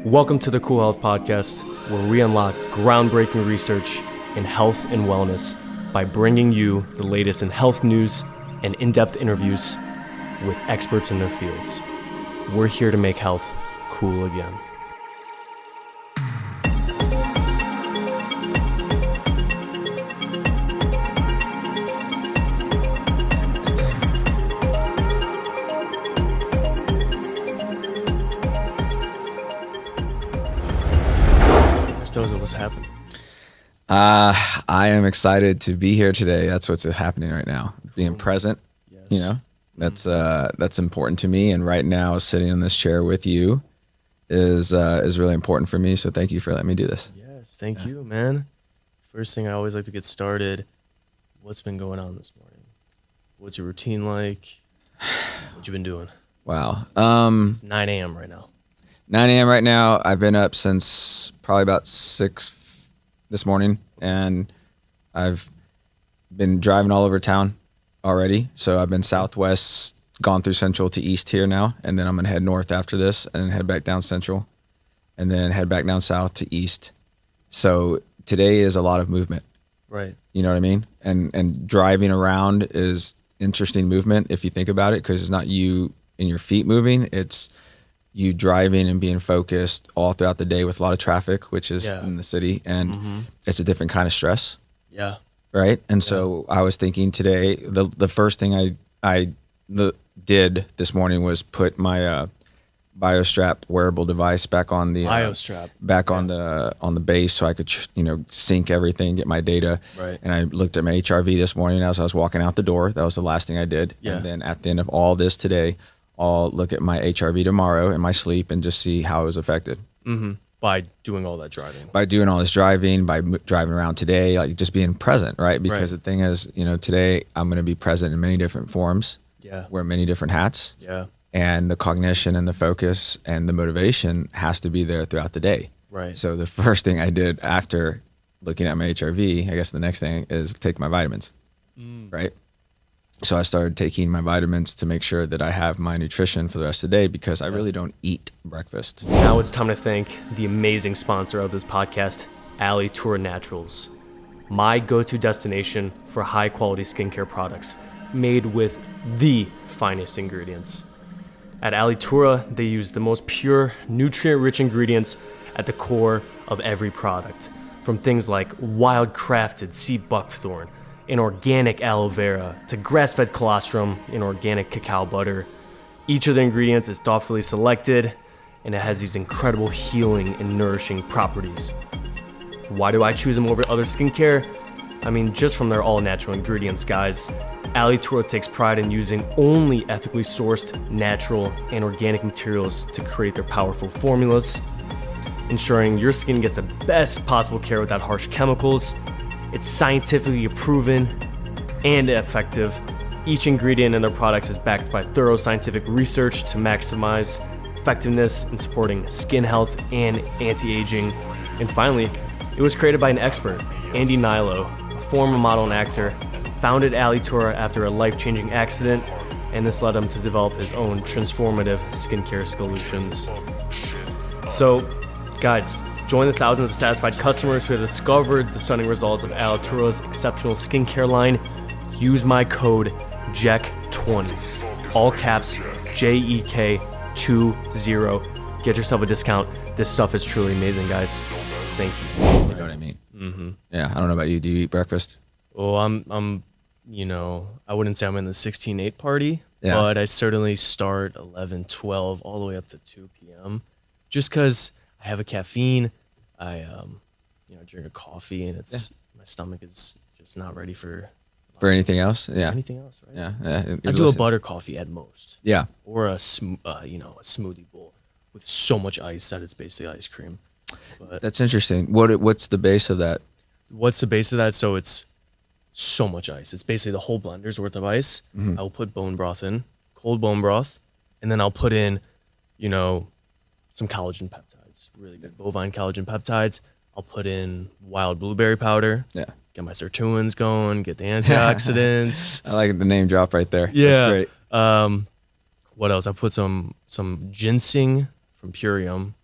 Welcome to the Kool Health Podcast, where we unlock groundbreaking research in health and wellness by bringing you the latest in health news and in-depth interviews with experts in their fields. We're here to make health cool again. Nurse Doza, what's happening? I am excited to be here today. That's what's happening right now. Being present, Yes. that's important to me. And right now, sitting in this chair with you is really important for me. So thank you for letting me do this. Yes, thank you, man. First thing I always like to get started, what's been going on this morning? What's your routine like? What you been doing? Wow. It's 9 a.m. right now. 9 a.m. right now. I've been up since probably about 6 this morning, and I've been driving all over town already. So I've been southwest, gone through central to east here now, and then I'm gonna head north after this, and then head back down central, and then head back down south to east. So today is a lot of movement. Right. You know what I mean? And driving around is interesting movement if you think about it, because it's not you and your feet moving, it's you driving and being focused all throughout the day with a lot of traffic, which is in the city, and it's a different kind of stress. Yeah. Right. And so I was thinking today, the first thing I did this morning was put my BioStrap wearable device back on the on the base, so I could sync everything, get my data. Right. And I looked at my HRV this morning as I was walking out the door. That was the last thing I did. Yeah. And then at the end of all this today, I'll look at my HRV tomorrow in my sleep and just see how it was affected. Mm-hmm. By doing all that driving. By doing all this driving, by driving around today, like just being present, right? Because the thing is, today I'm going to be present in many different forms. Yeah. Wear many different hats. Yeah. And the cognition and the focus and the motivation has to be there throughout the day. Right. So the first thing I did after looking at my HRV, I guess the next thing is take my vitamins, right? So I started taking my vitamins to make sure that I have my nutrition for the rest of the day, because I really don't eat breakfast. Now it's time to thank the amazing sponsor of this podcast, Alitura Naturals, my go-to destination for high-quality skincare products made with the finest ingredients. At Alitura, they use the most pure, nutrient-rich ingredients at the core of every product, from things like wild-crafted sea buckthorn and organic aloe vera to grass-fed colostrum and organic cacao butter. Each of the ingredients is thoughtfully selected, and it has these incredible healing and nourishing properties. Why do I choose them over other skincare? I mean, just from their all-natural ingredients, guys. Alitura takes pride in using only ethically sourced, natural, and organic materials to create their powerful formulas, ensuring your skin gets the best possible care without harsh chemicals. It's scientifically proven and effective. Each ingredient in their products is backed by thorough scientific research to maximize effectiveness in supporting skin health and anti-aging. And finally, it was created by an expert, Andy Nilo, a former model and actor, founded Alitura after a life-changing accident, and this led him to develop his own transformative skincare solutions. So, guys, join the thousands of satisfied customers who have discovered the stunning results of Alitura's exceptional skincare line. Use my code JEK20, all caps JEK20. Get yourself a discount. This stuff is truly amazing, guys. Thank you. You know what I mean? Mm-hmm. Yeah. I don't know about you. Do you eat breakfast? Oh, I'm I wouldn't say I'm in the 16-8 party, but I certainly start 11, 12, all the way up to 2 p.m. just because I have a caffeine. I drink a coffee, and my stomach is just not ready for anything else. Yeah. Anything else, right? Yeah. I do a butter coffee at most. Yeah. Or a smoothie bowl with so much ice that it's basically ice cream. But That's interesting. What's the base of that? what's the base of that? So it's so much ice. It's basically the whole blender's worth of ice. Mm-hmm. I will put bone broth in, cold bone broth, and then I'll put in, some collagen peptides, really good bovine collagen peptides. I'll put in wild blueberry powder. Yeah. Get my sirtuins going, get the antioxidants. I like the name drop right there. Yeah. That's great. What else? I put some ginseng from Purium,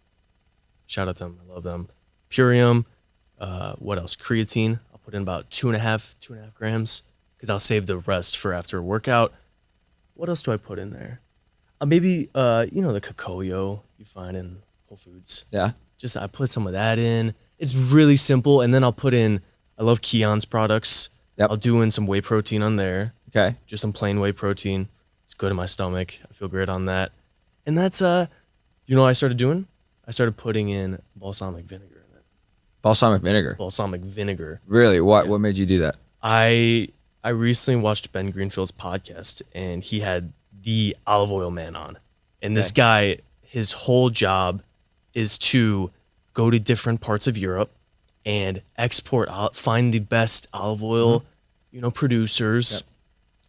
Shout out them. I love them. Purium. What else? Creatine. I'll put in about 2.5 grams because I'll save the rest for after a workout. What else do I put in there? Maybe, the cacao you find in Whole Foods. Yeah. Just I put some of that in. It's really simple. And then I'll put in, I love Keon's products. Yep. I'll do in some whey protein on there. Okay. Just some plain whey protein. It's good in my stomach. I feel great on that. And that's, what I started doing? I started putting in balsamic vinegar in it. Balsamic vinegar? Balsamic vinegar. Really? What made you do that? I recently watched Ben Greenfield's podcast, and he had the olive oil man on. And this guy, his whole job is to go to different parts of Europe and find the best olive oil, producers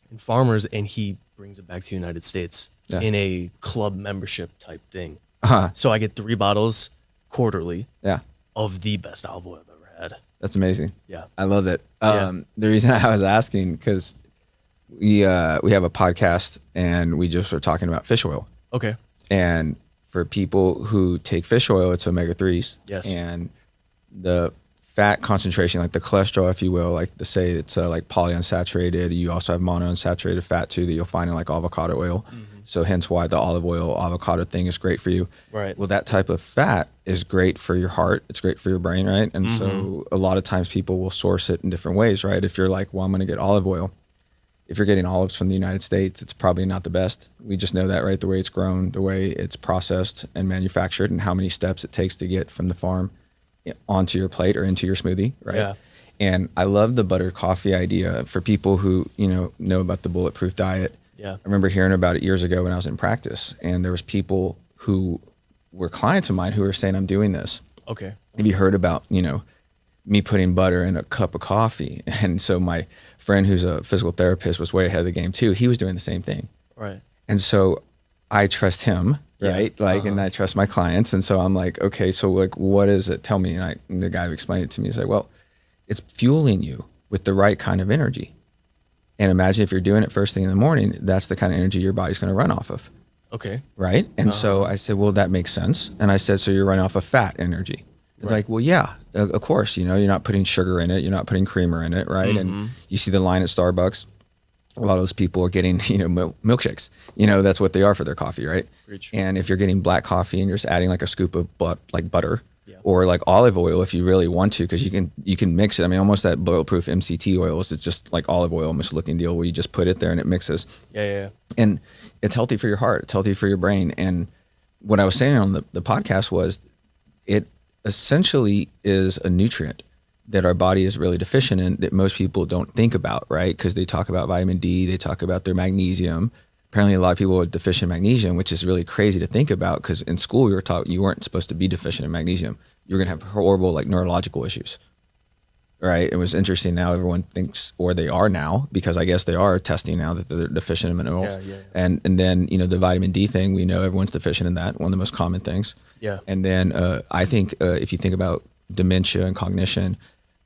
and farmers, and he brings it back to the United States in a club membership type thing. Uh-huh. So I get 3 bottles quarterly Yeah. of the best olive oil I've ever had. That's amazing. Yeah. I love that. The reason I was asking, because we have a podcast and we just were talking about fish oil. Okay. And for people who take fish oil, it's omega-3s. Yes. And the fat concentration, like the cholesterol, if you will, like to say it's like polyunsaturated. You also have monounsaturated fat too that you'll find in like avocado oil. Mm-hmm. So hence why the olive oil avocado thing is great for you. Right. Well, that type of fat is great for your heart. It's great for your brain, right? And so a lot of times people will source it in different ways, right? If you're like, well, I'm going to get olive oil. If you're getting olives from the United States, it's probably not the best. We just know that, right? The way it's grown, the way it's processed and manufactured, and how many steps it takes to get from the farm onto your plate or into your smoothie, right? Yeah. And I love the buttered coffee idea for people who, know about the bulletproof diet. Yeah. I remember hearing about it years ago when I was in practice, and there was people who were clients of mine who were saying, I'm doing this. Okay. Have you heard about, me putting butter in a cup of coffee? And so my friend who's a physical therapist was way ahead of the game too. He was doing the same thing. Right. And so I trust him, right? And I trust my clients. And so I'm like, okay, so like, what is it? Tell me. And the guy who explained it to me is like, well, it's fueling you with the right kind of energy. And imagine if you're doing it first thing in the morning, that's the kind of energy your body's going to run off of. Okay. Right. And so I said, well, that makes sense. And I said, so you're running off of fat energy. It's like, well, yeah, of course, you're not putting sugar in it. You're not putting creamer in it. Right. Mm-hmm. And you see the line at Starbucks. A lot of those people are getting, milkshakes. That's what they are for their coffee. Right. Preach. And if you're getting black coffee and you're just adding like a scoop of butter or like olive oil, if you really want to, because you can mix it. I mean, almost that bulletproof MCT oil is just like olive oil, almost looking deal where you just put it there and it mixes. Yeah. And it's healthy for your heart. It's healthy for your brain. And what I was saying on the podcast was it essentially is a nutrient that our body is really deficient in that most people don't think about, right? Because they talk about vitamin D, they talk about their magnesium. Apparently a lot of people are deficient in magnesium, which is really crazy to think about because in school we were taught you weren't supposed to be deficient in magnesium. You're going to have horrible like neurological issues, right? It was interesting now everyone thinks, or they are now, because I guess they are testing now that they're deficient in minerals. Yeah. And then, the vitamin D thing, we know everyone's deficient in that, one of the most common things. Yeah. And then I think if you think about dementia and cognition,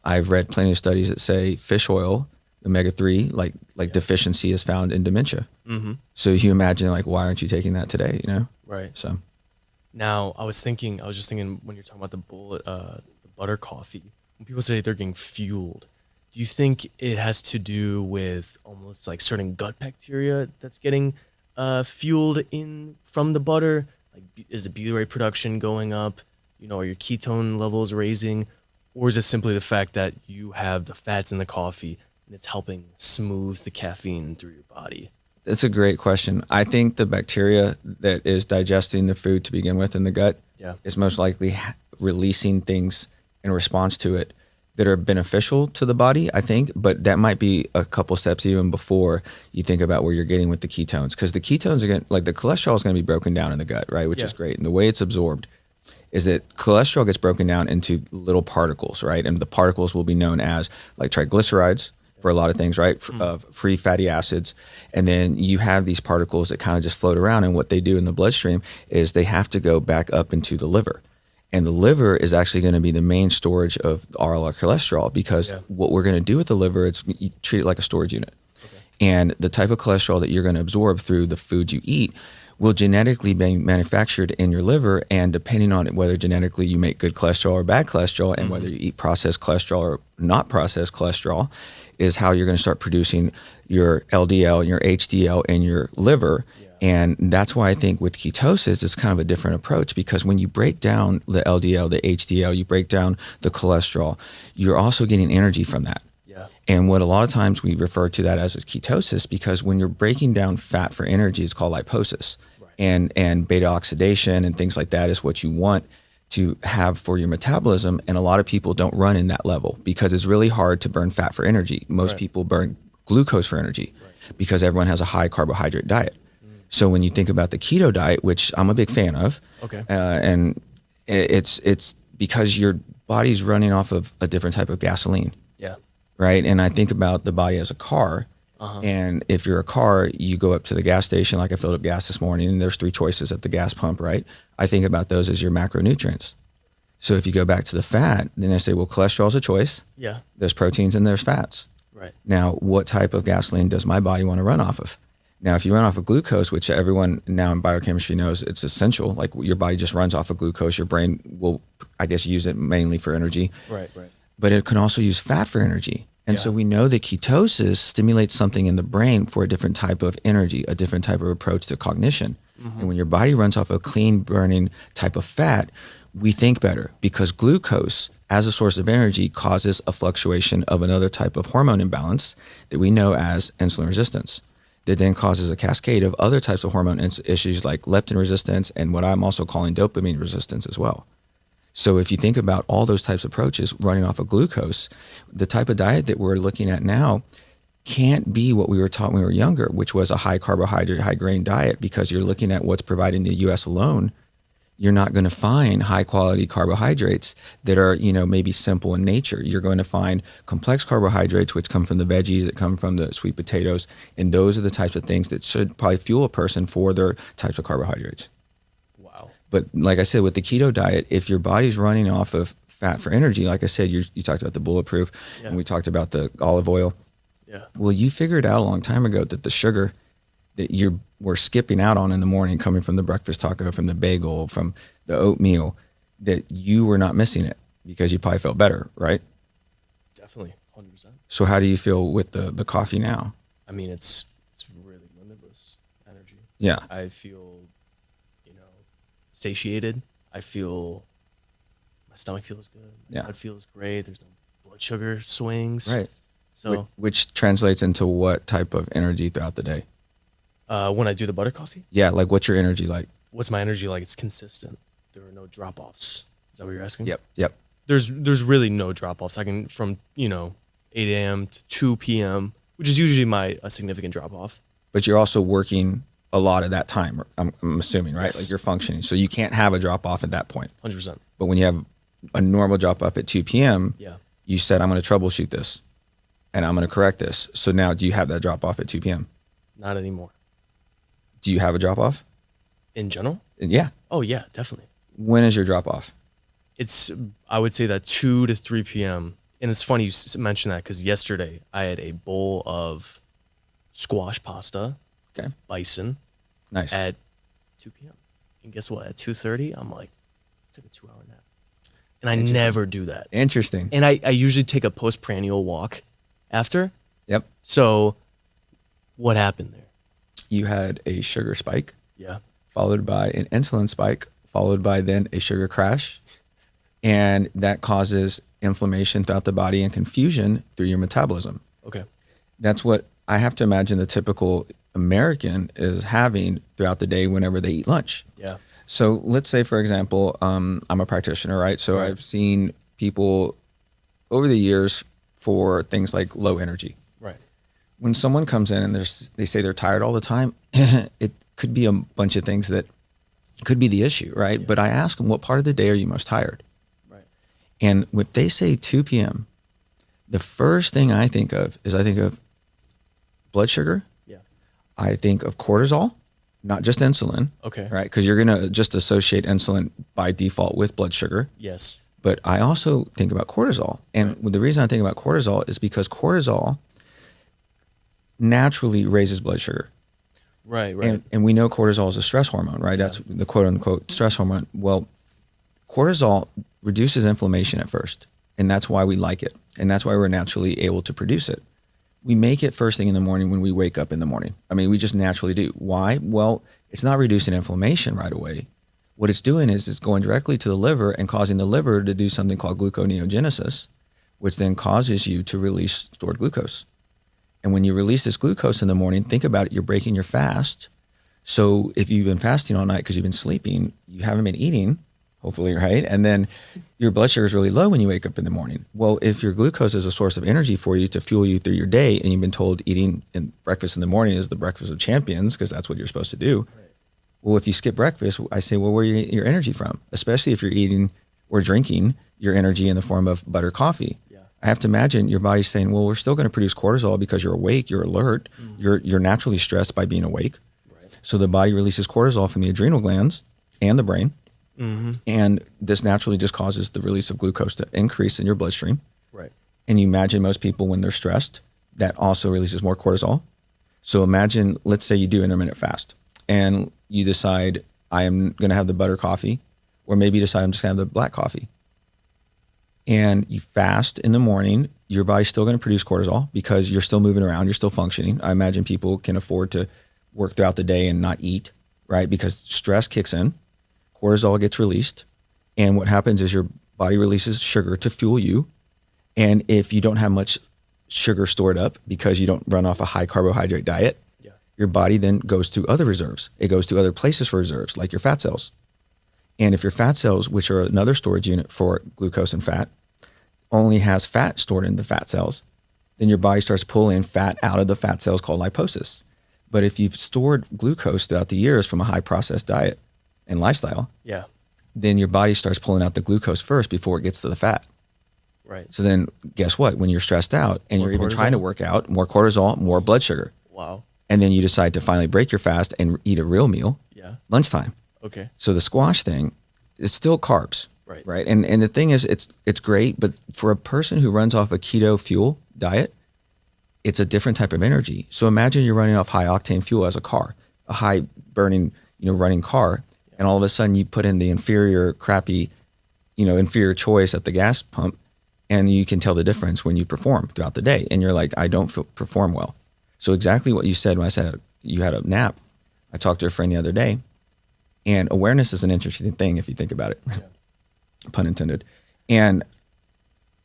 I've read plenty of studies that say fish oil, omega-3, like deficiency is found in dementia. Mm-hmm. So you imagine like, why aren't you taking that today, Right. So. Now, I was just thinking when you're talking about the butter coffee, when people say they're getting fueled, do you think it has to do with almost like certain gut bacteria that's getting fueled in from the butter? Like, is the butyrate production going up? Are your ketone levels raising? Or is it simply the fact that you have the fats in the coffee and it's helping smooth the caffeine through your body? That's a great question. I think the bacteria that is digesting the food to begin with in the gut is most likely releasing things in response to it that are beneficial to the body, I think. But that might be a couple steps even before you think about where you're getting with the ketones. Because the ketones, again, like the cholesterol is going to be broken down in the gut, right? Which is great. And the way it's absorbed is that cholesterol gets broken down into little particles, right? And the particles will be known as like triglycerides, for a lot of things, right? Of free fatty acids. And then you have these particles that kind of just float around. And what they do in the bloodstream is they have to go back up into the liver. And the liver is actually going to be the main storage of all our cholesterol because what we're going to do with the liver is you treat it like a storage unit. Okay. And the type of cholesterol that you're going to absorb through the food you eat, will genetically be manufactured in your liver, and depending on whether genetically you make good cholesterol or bad cholesterol, and whether you eat processed cholesterol or not processed cholesterol, is how you're going to start producing your LDL and your HDL in your liver. And that's why I think with ketosis, it's kind of a different approach, because when you break down the LDL, the HDL, you break down the cholesterol, you're also getting energy from that. And what a lot of times we refer to that as ketosis, because when you're breaking down fat for energy, it's called lipolysis. And beta oxidation and things like that is what you want to have for your metabolism. And a lot of people don't run in that level because it's really hard to burn fat for energy. Most people burn glucose for energy because everyone has a high carbohydrate diet. So when you think about the keto diet, which I'm a big fan of, and it's because your body's running off of a different type of gasoline. Right. And I think about the body as a car. And if you're a car, you go up to the gas station, like I filled up gas this morning, and there's 3 choices at the gas pump, right? I think about those as your macronutrients. So if you go back to the fat, then I say, well, cholesterol is a choice. There's proteins and there's fats. Now, what type of gasoline does my body want to run off of? Now, if you run off of glucose, which everyone now in biochemistry knows it's essential, like your body just runs off of glucose, your brain will, I guess, use it mainly for energy. But it can also use fat for energy. And so we know that ketosis stimulates something in the brain for a different type of energy, a different type of approach to cognition. And when your body runs off a clean burning type of fat, we think better, because glucose as a source of energy causes a fluctuation of another type of hormone imbalance that we know as insulin resistance, that then causes a cascade of other types of hormone issues like leptin resistance and what I'm also calling dopamine resistance as well. So if you think about all those types of approaches running off of glucose, the type of diet that we're looking at now can't be what we were taught when we were younger, which was a high carbohydrate, high grain diet, because you're looking at what's provided in the US alone. You're not going to find high quality carbohydrates that are, maybe simple in nature. You're going to find complex carbohydrates, which come from the veggies, that come from the sweet potatoes. And those are the types of things that should probably fuel a person for their types of carbohydrates. But like I said, with the keto diet, if your body's running off of fat for energy, like I said, you talked about the bulletproof, and we talked about the olive oil. Well, you figured out a long time ago that the sugar that we're skipping out on in the morning, coming from the breakfast taco, from the bagel, from the oatmeal, that you were not missing it because you probably felt better, right? Definitely, 100%. So how do you feel with the coffee now? I mean, it's really limitless energy. I feel satiated. I feel my stomach feels good. My blood feels great. There's no blood sugar swings. Right. So which translates into what type of energy throughout the day? When I do the butter coffee? Yeah, like what's your energy like? What's my energy like? It's consistent. There are no drop-offs. Is that what you're asking? Yep. There's really no drop-offs. I can from 8 a.m. to 2 p.m., which is usually a significant drop-off. But you're also working a lot of that time, I'm assuming, right? Like you're functioning. So you can't have a drop off at that point. 100%. But when you have a normal drop off at 2 p.m., you said, I'm going to troubleshoot this and I'm going to correct this. So now do you have that drop off at 2 p.m.? Not anymore. Do you have a drop off? In general? Yeah. Oh, yeah, definitely. When is your drop off? I would say that 2 to 3 p.m. And it's funny you mentioned that because yesterday I had a bowl of squash pasta. Bison. Nice. At 2 p.m. And guess what? At 2:30, I'm like, it's like a 2-hour nap. And I never do that. Interesting. And I usually take a postprandial walk after. Yep. So what happened there? You had a sugar spike. Followed by an insulin spike, followed by then a sugar crash. And that causes inflammation throughout the body and confusion through your metabolism. Okay. That's what I have to imagine the typical American is having throughout the day whenever they eat lunch. So let's say, for example, I'm a practitioner, right? So I've seen people over the years for things like low energy. When someone comes in and they say they're tired all the time, it could be a bunch of things that could be the issue, right? But I ask them, what part of the day are you most tired? And if they say 2 p.m., the first thing I think of is blood sugar. I think of cortisol, not just insulin. Okay. Right? Because you're going to just associate insulin by default with blood sugar. Yes. But I also think about cortisol. And the reason I think about cortisol is because cortisol naturally raises blood sugar. Right, right. And we know cortisol is a stress hormone, right? That's the quote unquote stress hormone. Well, cortisol reduces inflammation at first, and that's why we like it. And that's why we're naturally able to produce it. We make it first thing in the morning when we wake up in the morning. I mean, we just naturally do. Why? Well, it's not reducing inflammation right away. What it's doing is it's going directly to the liver and causing the liver to do something called gluconeogenesis, which then causes you to release stored glucose. And when you release this glucose in the morning, think about it, you're breaking your fast. So if you've been fasting all night because you've been sleeping, you haven't been eating, hopefully, right? And then your blood sugar is really low when you wake up in the morning. Well, if your glucose is a source of energy for you to fuel you through your day, and you've been told eating breakfast in the morning is the breakfast of champions, because that's what you're supposed to do. Right. Well, if you skip breakfast, I say, well, where are you getting your energy from? Especially if you're eating or drinking your energy in the form of butter coffee. I have to imagine your body's saying, well, we're still going to produce cortisol because you're awake, you're alert, you're naturally stressed by being awake. Right. So the body releases cortisol from the adrenal glands and the brain. Mm-hmm. And this naturally just causes the release of glucose to increase in your bloodstream. Right. And you imagine most people when they're stressed, that also releases more cortisol. So imagine, let's say you do intermittent fast and you decide I am going to have the butter coffee, or maybe you decide I'm just going to have the black coffee. And you fast in the morning, your body's still going to produce cortisol because you're still moving around, you're still functioning. I imagine people can afford to work throughout the day and not eat, right? Because stress kicks in, cortisol gets released, and what happens is your body releases sugar to fuel you. And if you don't have much sugar stored up because you don't run off a high carbohydrate diet, your body then goes to other reserves. It goes to other places for reserves, like your fat cells. And if your fat cells, which are another storage unit for glucose and fat, only has fat stored in the fat cells, then your body starts pulling fat out of the fat cells called liposis. But if you've stored glucose throughout the years from a high processed diet and lifestyle, then your body starts pulling out the glucose first before it gets to the fat. Right. So then guess what? When you're stressed out and you're even trying to work out, more cortisol, more blood sugar. Wow. And then you decide to finally break your fast and eat a real meal, lunchtime. Okay. So the squash thing is still carbs, right? And the thing is, it's great, but for a person who runs off a keto fuel diet, it's a different type of energy. So imagine you're running off high octane fuel as a car, a high burning, running car, and all of a sudden you put in the inferior, crappy, inferior choice at the gas pump, and you can tell the difference when you perform throughout the day. And you're like, I don't perform well. So exactly what you said when I said you had a nap. I talked to a friend the other day. And awareness is an interesting thing if you think about it, pun intended. And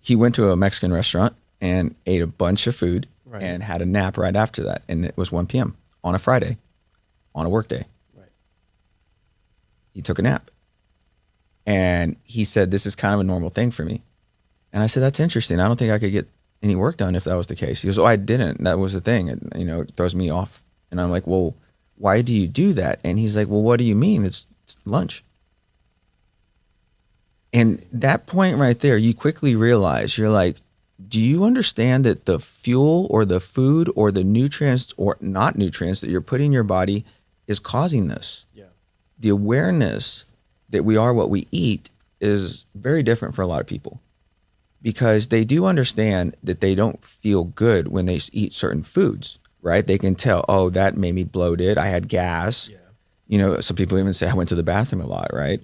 he went to a Mexican restaurant and ate a bunch of food and had a nap right after that. And it was 1 p.m. on a Friday, on a work day. Right. He took a nap. And he said, this is kind of a normal thing for me. And I said, that's interesting. I don't think I could get any work done if that was the case. He goes, oh, I didn't. That was the thing. And, it throws me off. And I'm like, well, why do you do that? And he's like, well, what do you mean? It's lunch. And that point right there, you quickly realize, you're like, do you understand that the fuel or the food or the nutrients or not nutrients that you're putting in your body is causing this? Yeah. The awareness that we are what we eat is very different for a lot of people, because they do understand that they don't feel good when they eat certain foods. Right? They can tell, oh, that made me bloated. I had gas. Yeah. Some people even say I went to the bathroom a lot, right?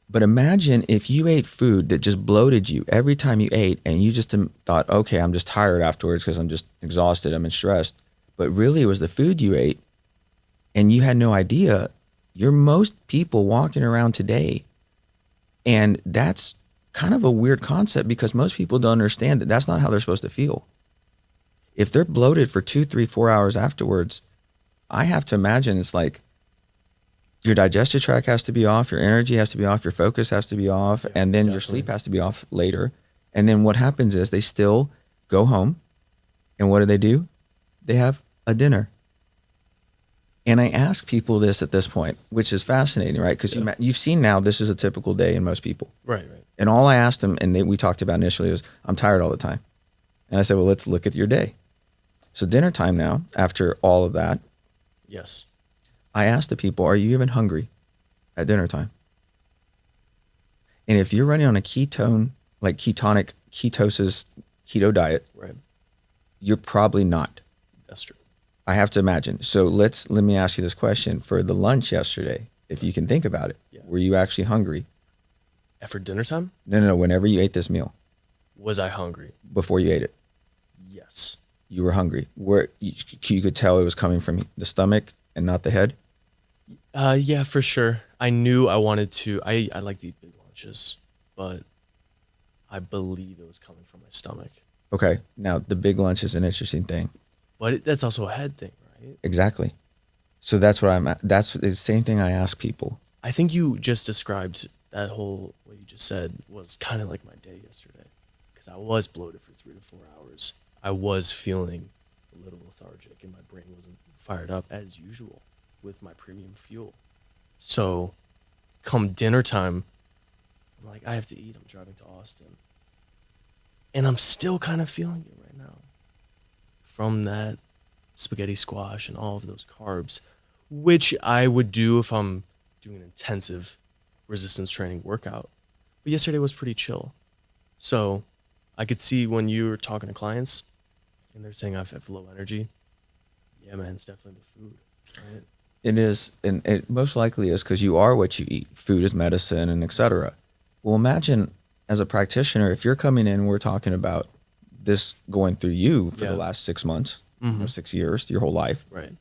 But imagine if you ate food that just bloated you every time you ate, and you just thought, okay, I'm just tired afterwards because I'm just exhausted, I'm stressed. But really it was the food you ate, and you had no idea. You're most people walking around today. And that's kind of a weird concept, because most people don't understand that that's not how they're supposed to feel. If they're bloated for 2, 3, 4 hours afterwards, I have to imagine it's like your digestive tract has to be off, your energy has to be off, your focus has to be off, and then your sleep has to be off later. And then what happens is they still go home, and what do? They have a dinner. And I ask people this at this point, which is fascinating, right? Because you've seen now this is a typical day in most people. Right. And all I asked them, and we talked about initially, was, I'm tired all the time. And I said, well, let's look at your day. So dinner time now, after all of that, I asked the people, are you even hungry at dinner time? And if you're running on a ketone, like ketosis, keto diet, you're probably not. That's true. I have to imagine. So let me ask you this question. For the lunch yesterday, if you can think about it, were you actually hungry? After dinner time? No. Whenever you ate this meal. Was I hungry? Before you ate it? Yes. You were hungry. You could tell it was coming from the stomach and not the head? Yeah, for sure. I knew I wanted to. I like to eat big lunches, but I believe it was coming from my stomach. Okay. Now, the big lunch is an interesting thing. But that's also a head thing, right? Exactly. So that's the same thing I ask people. I think you just described that whole, what you just said was kind of like my day yesterday. Because I was bloated for 3 to 4 hours. I was feeling a little lethargic and my brain wasn't fired up as usual with my premium fuel. So come dinner time, I'm like, I have to eat. I'm driving to Austin. And I'm still kind of feeling it right now. From that spaghetti squash and all of those carbs, which I would do if I'm doing an intensive resistance training workout. But yesterday was pretty chill. So I could see when you were talking to clients and they're saying I have low energy. Yeah, man, it's definitely the food, right? It is, and it most likely is because you are what you eat. Food is medicine, and etc. Well, imagine as a practitioner, if you're coming in, we're talking about this going through you for the last 6 months, 6 years, your whole life. Right.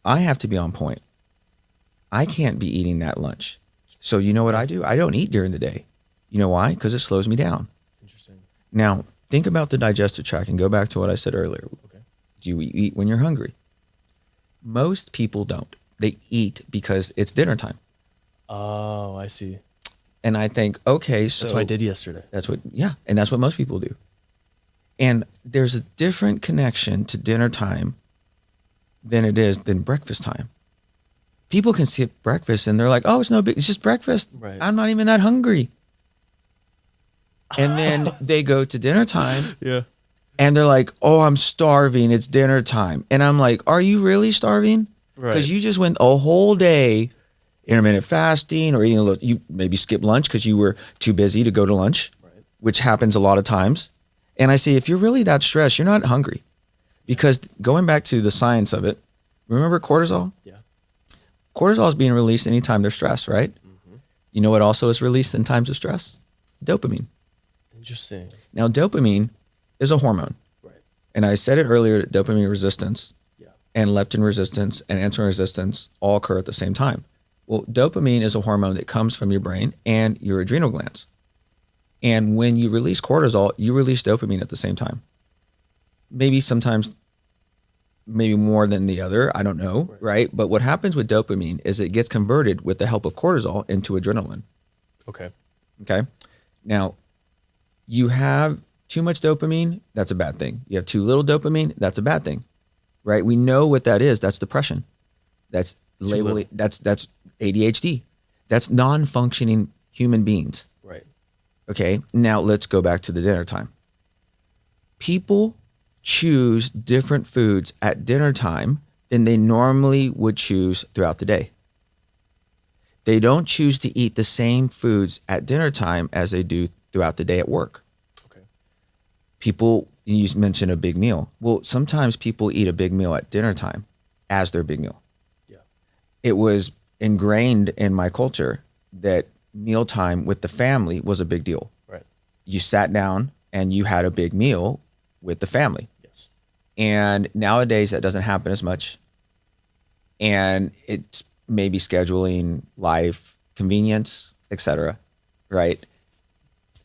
I have to be on point. I can't be eating that lunch. So you know what I do? I don't eat during the day. You know why? Because it slows me down. Interesting. Now, think about the digestive tract and go back to what I said earlier. Okay. Do you eat when you're hungry? Most people don't. They eat because it's dinner time. Oh, I see. And I think, okay, so that's what I did yesterday. And that's what most people do. And there's a different connection to dinner time than breakfast time. People can skip breakfast and they're like, oh, it's no big, it's just breakfast. Right. I'm not even that hungry. And then they go to dinner time. Yeah. And they're like, oh, I'm starving. It's dinner time. And I'm like, are you really starving? Right. Because you just went a whole day intermittent fasting or eating a little, you maybe skipped lunch because you were too busy to go to lunch, right, which happens a lot of times. And I say, if you're really that stressed, you're not hungry. Because going back to the science of it, remember cortisol? Yeah. Cortisol is being released anytime there's stress, right? Mm-hmm. You know what also is released in times of stress? Dopamine. Interesting. Now, dopamine is a hormone. Right. And I said it earlier, dopamine resistance yeah, and leptin resistance and insulin resistance all occur at the same time. Well, dopamine is a hormone that comes from your brain and your adrenal glands. And when you release cortisol, you release dopamine at the same time. Maybe sometimes, maybe more than the other, I don't know, right? But what happens with dopamine is it gets converted with the help of cortisol into adrenaline. Okay. Okay. Now, you have too much dopamine, that's a bad thing. You have too little dopamine, that's a bad thing, right? We know what that is. That's depression. That's labeled. That's ADHD. That's non-functioning human beings. Right. Okay. Now let's go back to the dinner time. People choose different foods at dinner time than they normally would choose throughout the day. They don't choose to eat the same foods at dinner time as they do throughout the day at work. Okay. People, you mentioned a big meal. Well, sometimes people eat a big meal at dinner time as their big meal. Yeah. It was ingrained in my culture that mealtime with the family was a big deal. Right. You sat down and you had a big meal with the family. Yes. And nowadays that doesn't happen as much. And it's maybe scheduling, life, convenience, etc. Right?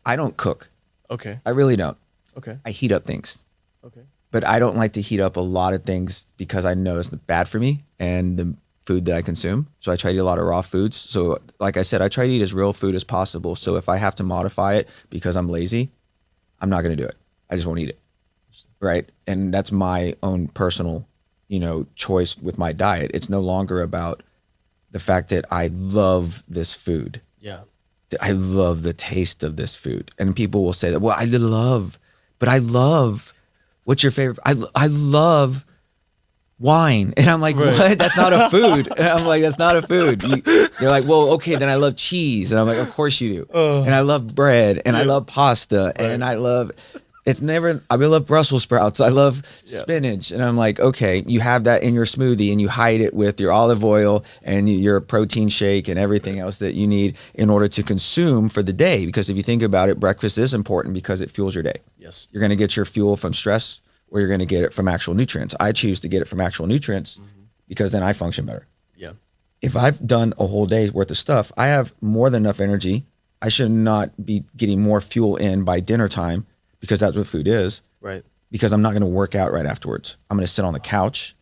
I don't cook. Okay. I really don't. Okay. I heat up things. Okay. But I don't like to heat up a lot of things because I know it's bad for me and the food that I consume. So I try to eat a lot of raw foods. So like I said, I try to eat as real food as possible. So if I have to modify it because I'm lazy, I'm not going to do it. I just won't eat it. Right? And that's my own personal, choice with my diet. It's no longer about the fact that I love this food. Yeah. That I love the taste of this food. And people will say that, well, I love, what's your favorite? I love wine. And I'm like, right. What? That's not a food. And I'm like, that's not a food. You're like, well, okay, then I love cheese. And I'm like, of course you do. And I love bread and I love pasta and I love, It's never, I love Brussels sprouts. I love spinach. And I'm like, okay, you have that in your smoothie and you hide it with your olive oil and your protein shake and everything else that you need in order to consume for the day. Because if you think about it, breakfast is important because it fuels your day. Yes. You're going to get your fuel from stress or you're going to get it from actual nutrients. I choose to get it from actual nutrients because then I function better. Yeah. If I've done a whole day's worth of stuff, I have more than enough energy. I should not be getting more fuel in by dinner time because that's what food is. Right. Because I'm not going to work out right afterwards. I'm going to sit on the couch.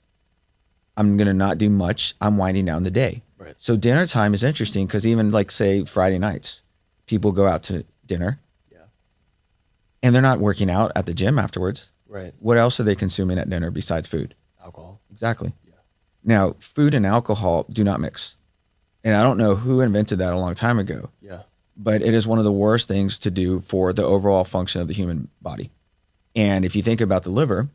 I'm going to not do much. I'm winding down the day. Right. So dinner time is interesting because even like say Friday nights, people go out to dinner and they're not working out at the gym afterwards. Right. What else are they consuming at dinner besides food? Alcohol. Exactly. Yeah. Now, food and alcohol do not mix. And I don't know who invented that a long time ago. Yeah. But it is one of the worst things to do for the overall function of the human body. And if you think about the liver,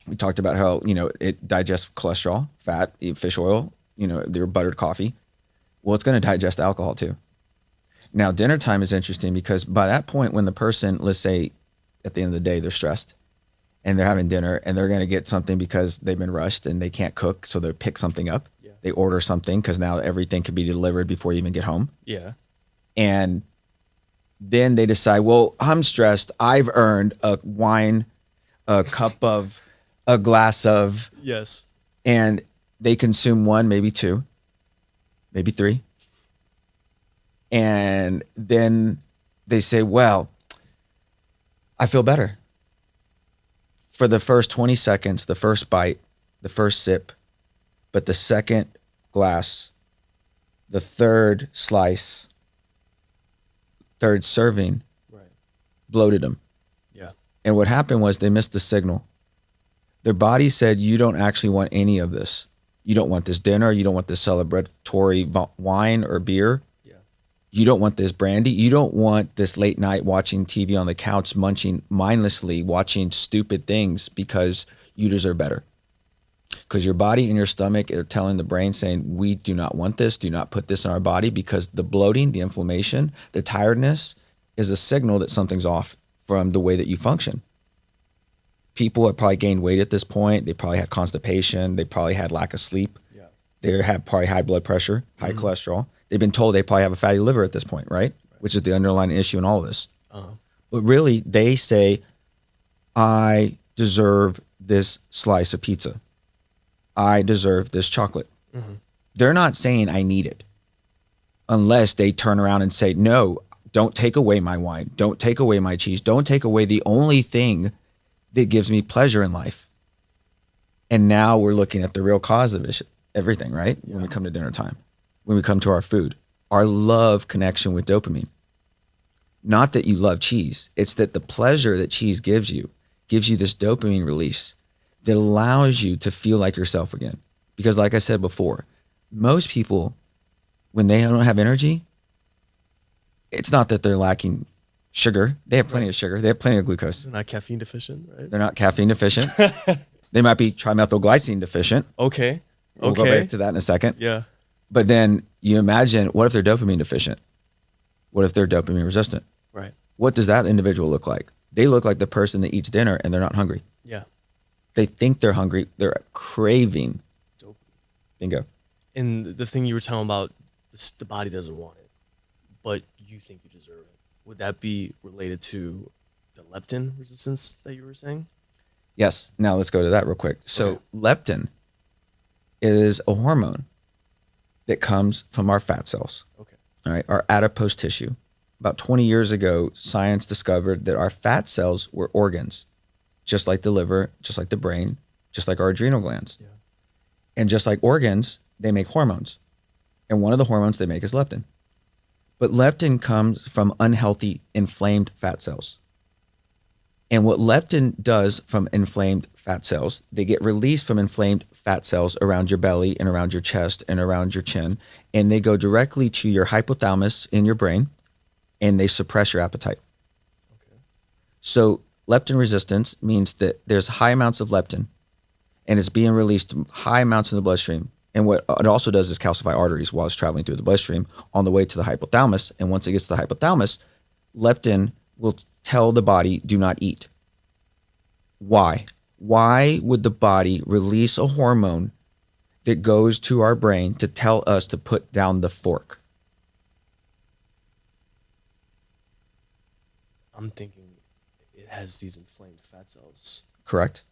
we talked about how, it digests cholesterol, fat, fish oil, their buttered coffee. Well, it's going to digest alcohol too. Now, dinner time is interesting because by that point, when the person, let's say at the end of the day, they're stressed and they're having dinner and they're going to get something because they've been rushed and they can't cook. So they pick something up. Yeah. They order something because now everything can be delivered before you even get home. Yeah. And then they decide, well, I'm stressed. I've earned a wine, a glass of. Yes. And they consume one, maybe two, maybe three. And then they say, well, I feel better. For the first 20 seconds, the first bite, the first sip, but the second glass, the third slice, third serving, bloated them. Yeah. And what happened was they missed the signal. Their body said, you don't actually want any of this. You don't want this dinner. You don't want this celebratory wine or beer. Yeah. You don't want this brandy. You don't want this late night watching TV on the couch, munching mindlessly, watching stupid things because you deserve better. Because your body and your stomach are telling the brain saying, we do not want this. Do not put this in our body because the bloating, the inflammation, the tiredness is a signal that something's off from the way that you function. People have probably gained weight at this point. They probably had constipation. They probably had lack of sleep. Yeah. They had probably high blood pressure, high cholesterol. They've been told they probably have a fatty liver at this point, right? Which is the underlying issue in all of this. But really, they say, I deserve this slice of pizza. I deserve this chocolate. They're not saying I need it unless they turn around and say, no, don't take away my wine. Don't take away my cheese. Don't take away the only thing that gives me pleasure in life. And now we're looking at the real cause of everything, right? Yeah. When we come to dinner time, when we come to our food, our love connection with dopamine. Not that you love cheese. It's that the pleasure that cheese gives you this dopamine release that allows you to feel like yourself again. Because like I said before, most people, when they don't have energy, it's not that they're lacking sugar. They have plenty of sugar. They have plenty of glucose. They're not caffeine deficient, right? They're not caffeine deficient. They might be trimethylglycine deficient. Okay. We'll go back to that in a second. Yeah. But then you imagine, what if they're dopamine deficient? What if they're dopamine resistant? Right. What does that individual look like? They look like the person that eats dinner and they're not hungry. Yeah. They think they're hungry. They're craving. Dopamine. Bingo. And the thing you were telling about, the body doesn't want it, but you think you deserve it. Would that be related to the leptin resistance that you were saying? Yes. Now let's go to that real quick. So leptin is a hormone that comes from our fat cells. Okay. All right. Our adipose tissue. About 20 years ago, science discovered that our fat cells were organs, just like the liver, just like the brain, just like our adrenal glands. Yeah. And just like organs, they make hormones. And one of the hormones they make is leptin. But leptin comes from unhealthy, inflamed fat cells. And what leptin does from inflamed fat cells, they get released from inflamed fat cells around your belly and around your chest and around your chin. And they go directly to your hypothalamus in your brain, and they suppress your appetite. Okay. So leptin resistance means that there's high amounts of leptin, and it's being released high amounts in the bloodstream. And what it also does is calcify arteries while it's traveling through the bloodstream on the way to the hypothalamus. And once it gets to the hypothalamus, leptin will tell the body, do not eat. Why? Why would the body release a hormone that goes to our brain to tell us to put down the fork? I'm thinking it has these inflamed fat cells. Correct?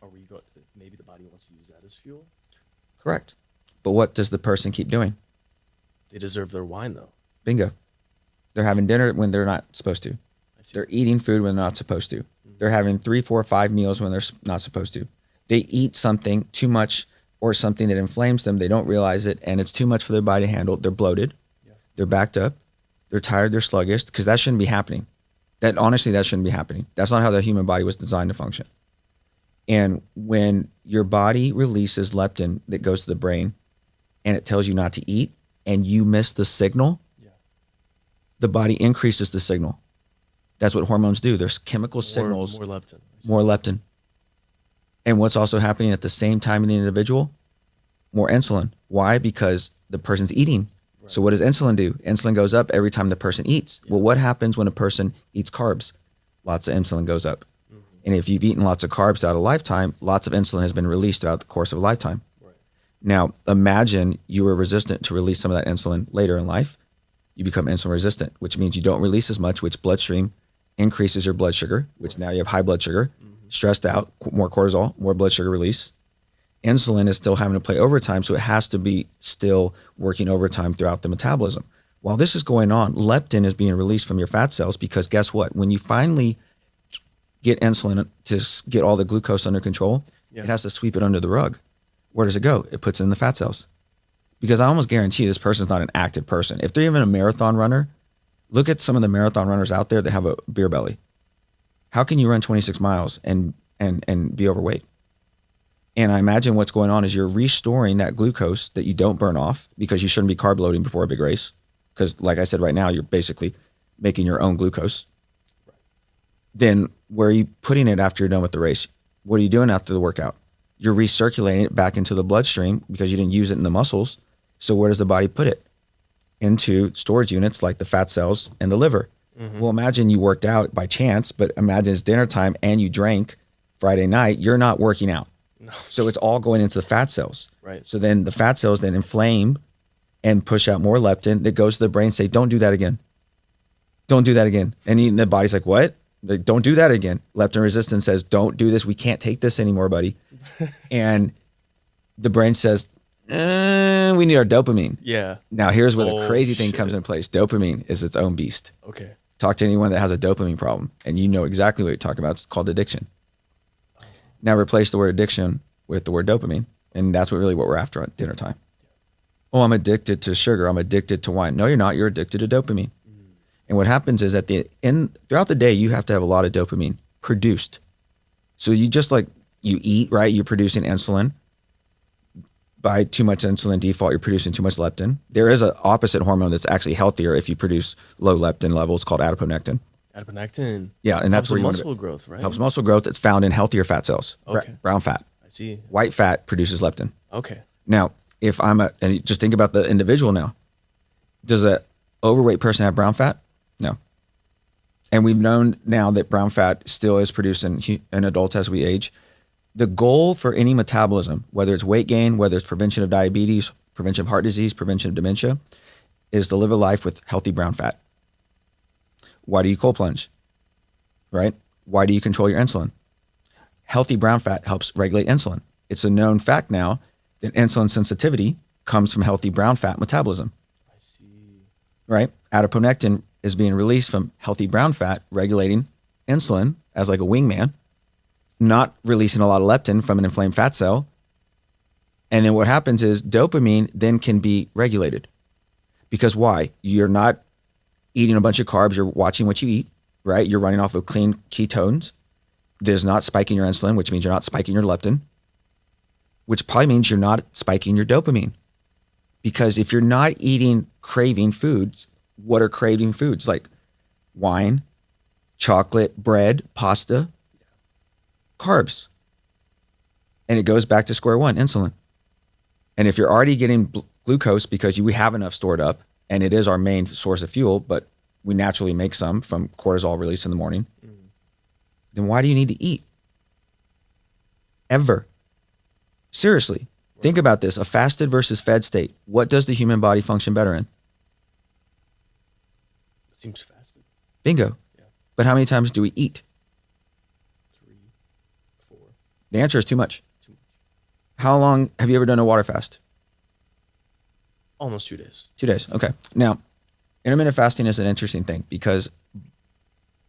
Maybe the body wants to use that as fuel? Correct. But what does the person keep doing? They deserve their wine, though. Bingo. They're having dinner when they're not supposed to. I see. They're eating food when they're not supposed to. They're having 3, 4, 5 meals when they're not supposed to. They eat something too much or something that inflames them. They don't realize it, and it's too much for their body to handle. They're bloated. Yeah. They're backed up. They're tired. They're sluggish, because that shouldn't be happening. Honestly, that shouldn't be happening. That's not how the human body was designed to function. And when your body releases leptin that goes to the brain and it tells you not to eat and you miss the signal, the body increases the signal. That's what hormones do. There's chemical signals. More leptin. More leptin. And what's also happening at the same time in the individual? More insulin. Why? Because the person's eating. Right. So what does insulin do? Insulin goes up every time the person eats. Yeah. Well, what happens when a person eats carbs? Lots of insulin goes up. Mm-hmm. And if you've eaten lots of carbs throughout a lifetime, lots of insulin has been released throughout the course of a lifetime. Right. Now, imagine you were resistant to release some of that insulin later in life. You become insulin resistant, which means you don't release as much, which bloodstream increases your blood sugar, which now you have high blood sugar, stressed out, more cortisol, more blood sugar release. Insulin is still having to play overtime, so it has to be still working overtime throughout the metabolism. While this is going on, leptin is being released from your fat cells, because guess what? When you finally get insulin to get all the glucose under control, it has to sweep it under the rug. Where does it go? It puts it in the fat cells. Because I almost guarantee this person's not an active person. If they're even a marathon runner, look at some of the marathon runners out there that have a beer belly. How can you run 26 miles and be overweight? And I imagine what's going on is you're restoring that glucose that you don't burn off, because you shouldn't be carb loading before a big race. Because like I said, right now, you're basically making your own glucose. Right. Then where are you putting it after you're done with the race? What are you doing after the workout? You're recirculating it back into the bloodstream because you didn't use it in the muscles. So where does the body put it? Into storage units like the fat cells and the liver. Mm-hmm. Well, imagine you worked out by chance, but imagine it's dinner time and you drank Friday night. You're not working out. No. So it's all going into the fat cells. Right. So then the fat cells then inflame and push out more leptin that goes to the brain and say, don't do that again. Don't do that again. And the body's like, what? Like, don't do that again. Leptin resistance says, don't do this. We can't take this anymore, buddy. And the brain says, we need our dopamine. Yeah. Now here's where the crazy thing comes into place. Dopamine is its own beast. Okay. Talk to anyone that has a dopamine problem and you know exactly what you're talking about. It's called addiction. Now replace the word addiction with the word dopamine. And that's what we're after at dinner time. Oh, I'm addicted to sugar. I'm addicted to wine. No, you're not. You're addicted to dopamine. And what happens is throughout the day, you have to have a lot of dopamine produced. So you just like you eat, right? You're producing insulin. By too much insulin default, you're producing too much leptin. There is an opposite hormone that's actually healthier if you produce low leptin levels, called adiponectin. Adiponectin. Yeah, and that's where you muscle growth, right? Helps muscle growth. It's found in healthier fat cells. Okay. Brown fat. I see. White fat produces leptin. Okay. Now, and just think about the individual now. Does an overweight person have brown fat? No. And we've known now that brown fat still is produced in adults as we age. The goal for any metabolism, whether it's weight gain, whether it's prevention of diabetes, prevention of heart disease, prevention of dementia, is to live a life with healthy brown fat. Why do you cold plunge? Right? Why do you control your insulin? Healthy brown fat helps regulate insulin. It's a known fact now that insulin sensitivity comes from healthy brown fat metabolism. I see. Right? Adiponectin is being released from healthy brown fat, regulating insulin as like a wingman, not releasing a lot of leptin from an inflamed fat cell. And then what happens is dopamine then can be regulated. Because why? You're not eating a bunch of carbs. You're watching what you eat, right? You're running off of clean ketones. There's not spiking your insulin, which means you're not spiking your leptin, which probably means you're not spiking your dopamine. Because if you're not eating craving foods, what are craving foods? Like wine, chocolate, bread, pasta, carbs. And it goes back to square one, insulin. And if you're already getting glucose because we have enough stored up, and it is our main source of fuel, but we naturally make some from cortisol release in the morning, then why do you need to eat? ever. Seriously, think about this. A fasted versus fed state. What does the human body function better in? It seems fasted. Bingo. Yeah. But how many times do we eat? 3, 4. The answer is too much. Too much. How long have you ever done a water fast? Almost 2 days. 2 days. Okay. Now, intermittent fasting is an interesting thing because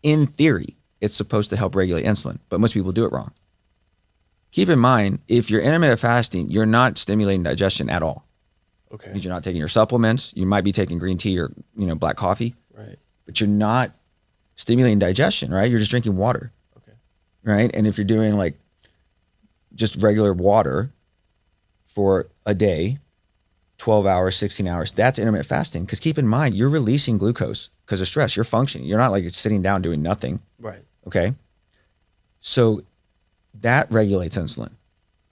in theory, it's supposed to help regulate insulin, but most people do it wrong. Keep in mind, if you're intermittent fasting, you're not stimulating digestion at all. Okay. Because you're not taking your supplements. You might be taking green tea or, black coffee. Right. But you're not stimulating digestion, right? You're just drinking water. Okay. Right? And if you're doing like just regular water for a day, 12 hours, 16 hours, that's intermittent fasting. Because keep in mind, you're releasing glucose because of stress. You're functioning. You're not like sitting down doing nothing. Right. Okay. So that regulates insulin.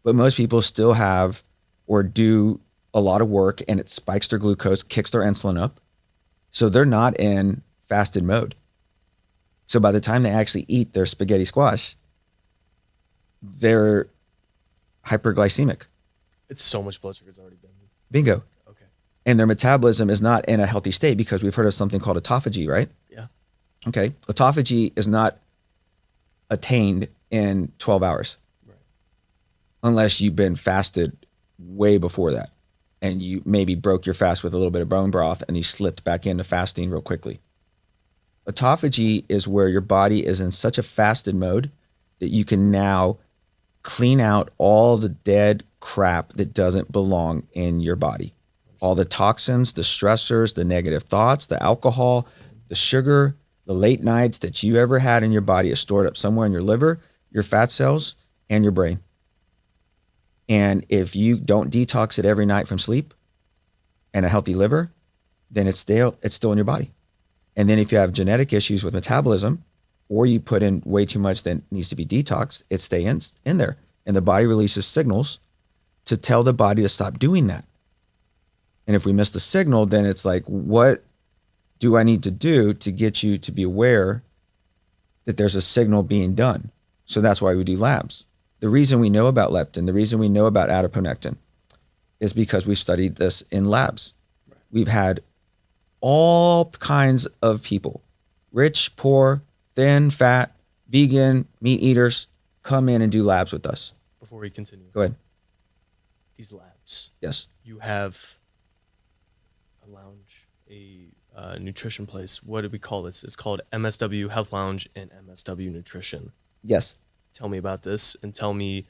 But most people still have or do a lot of work and it spikes their glucose, kicks their insulin up. So they're not in fasted mode. So by the time they actually eat their spaghetti squash, they're hyperglycemic. It's so much blood sugar's already been. Bingo. Okay. And their metabolism is not in a healthy state because we've heard of something called autophagy, right? Yeah. Okay. Autophagy is not attained in 12 hours. Right. Unless you've been fasted way before that. And you maybe broke your fast with a little bit of bone broth and you slipped back into fasting real quickly. Autophagy is where your body is in such a fasted mode that you can now clean out all the dead crap that doesn't belong in your body. All the toxins, the stressors, the negative thoughts, the alcohol, the sugar, the late nights that you ever had in your body is stored up somewhere in your liver, your fat cells, and your brain. And if you don't detox it every night from sleep and a healthy liver, then it's still in your body. And then if you have genetic issues with metabolism, or you put in way too much that needs to be detoxed, it stays in there. And the body releases signals to tell the body to stop doing that. And if we miss the signal, then it's like, what do I need to do to get you to be aware that there's a signal being done? So that's why we do labs. The reason we know about leptin, the reason we know about adiponectin is because we've studied this in labs. Right. We've had all kinds of people, rich, poor, thin, fat, vegan, meat eaters, come in and do labs with us. Before we continue. Go ahead. These labs. Yes. You have a lounge, a nutrition place. What do we call this? It's called MSW Health Lounge and MSW Nutrition. Yes. Tell me about this and tell me,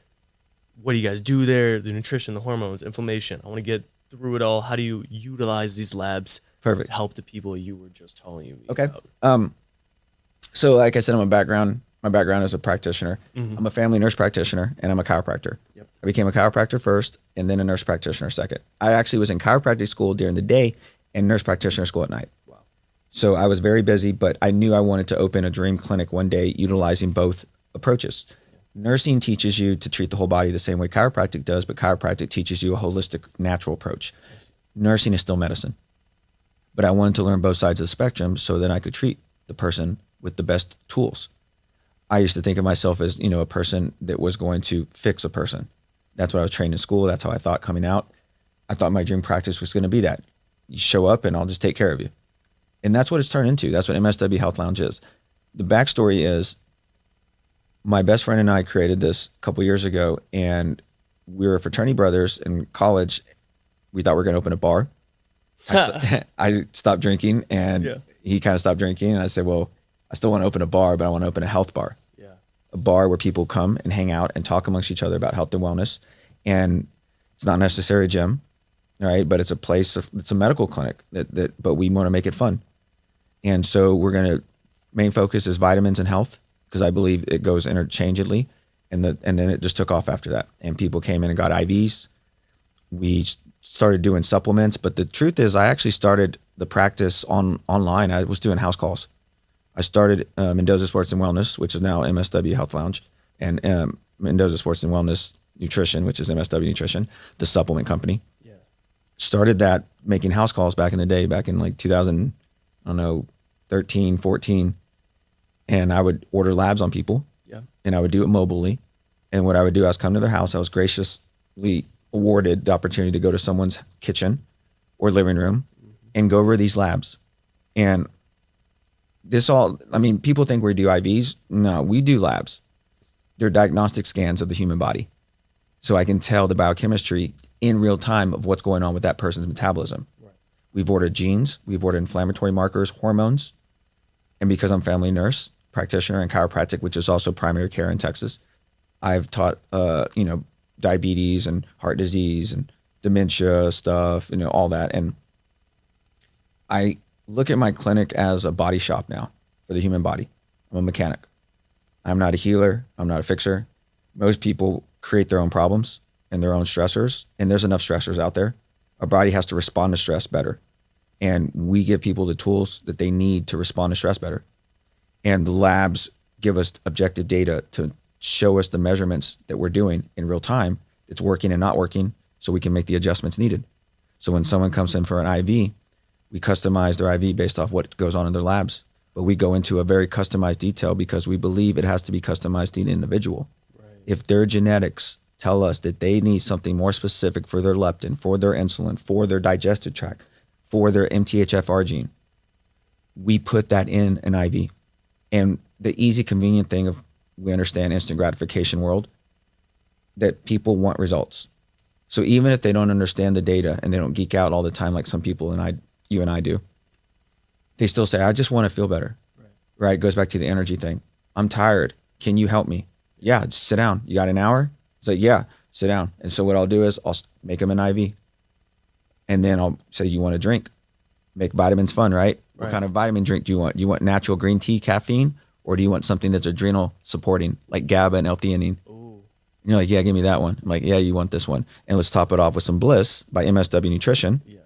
what do you guys do there? The nutrition, the hormones, inflammation. I want to get through it all. How do you utilize these labs Perfect. to help the people you were just telling me okay. about? So like I said, my background is a practitioner. Mm-hmm. I'm a family nurse practitioner and I'm a chiropractor. Yep. I became a chiropractor first and then a nurse practitioner second. I actually was in chiropractic school during the day and nurse practitioner school at night. Wow. So I was very busy, but I knew I wanted to open a dream clinic one day utilizing both approaches. Nursing teaches you to treat the whole body the same way chiropractic does, but chiropractic teaches you a holistic, natural approach. Nursing is still medicine. But I wanted to learn both sides of the spectrum so that I could treat the person with the best tools. I used to think of myself as, a person that was going to fix a person. That's what I was trained in school. That's how I thought coming out. I thought my dream practice was going to be that. You show up and I'll just take care of you. And that's what it's turned into. That's what MSW Health Lounge is. The backstory is my best friend and I created this a couple years ago, and we were fraternity brothers in college. We thought we were going to open a bar. I stopped drinking, and he kind of stopped drinking. And I said, well, I still want to open a bar, but I want to open a health bar. Yeah. A bar where people come and hang out and talk amongst each other about health and wellness. And it's not necessarily a gym, right? But it's a place, it's a medical clinic, but we want to make it fun. And so main focus is vitamins and health, because I believe it goes interchangeably. And then it just took off after that. And people came in and got IVs. We started doing supplements. But the truth is, I actually started the practice online. I was doing house calls. I started Mendoza Sports and Wellness, which is now MSW Health Lounge, and Mendoza Sports and Wellness Nutrition, which is MSW Nutrition, the supplement company. Yeah. Started that making house calls back in the day, back in like 2013, 14. And I would order labs on people. Yeah. And I would do it mobilely. And what I would do, I was come to their house. I was graciously awarded the opportunity to go to someone's kitchen or living room and go over these labs. And this all, I mean, people think we do IVs. No, we do labs. They're diagnostic scans of the human body. So I can tell the biochemistry in real time of what's going on with that person's metabolism. Right. We've ordered genes, we've ordered inflammatory markers, hormones. And because I'm family nurse, practitioner, and chiropractic, which is also primary care in Texas, I've taught, diabetes and heart disease and dementia stuff, all that. And I look at my clinic as a body shop now for the human body. I'm a mechanic. I'm not a healer. I'm not a fixer. Most people create their own problems and their own stressors, and there's enough stressors out there. Our body has to respond to stress better. And we give people the tools that they need to respond to stress better. And the labs give us objective data to show us the measurements that we're doing in real time that's working and not working, so we can make the adjustments needed. So when someone comes in for an IV, we customize their IV based off what goes on in their labs. But we go into a very customized detail because we believe it has to be customized to the individual. Right. If their genetics tell us that they need something more specific for their leptin, for their insulin, for their digestive tract, for their MTHFR gene, we put that in an IV. And the easy, convenient thing of, we understand instant gratification world, that people want results. So even if they don't understand the data and they don't geek out all the time like some people you and I do, they still say, I just want to feel better. Right? It goes back to the energy thing. I'm tired. Can you help me? Yeah, just sit down. You got an hour? It's like, yeah, sit down. And so what I'll do is I'll make them an IV. And then I'll say, you want a drink? Make vitamins fun, right? What kind of vitamin drink do you want? Do you want natural green tea caffeine? Or do you want something that's adrenal supporting, like GABA and L-theanine? Ooh. You're like, yeah, give me that one. I'm like, yeah, you want this one. And let's top it off with some Bliss by MSW Nutrition. Yeah.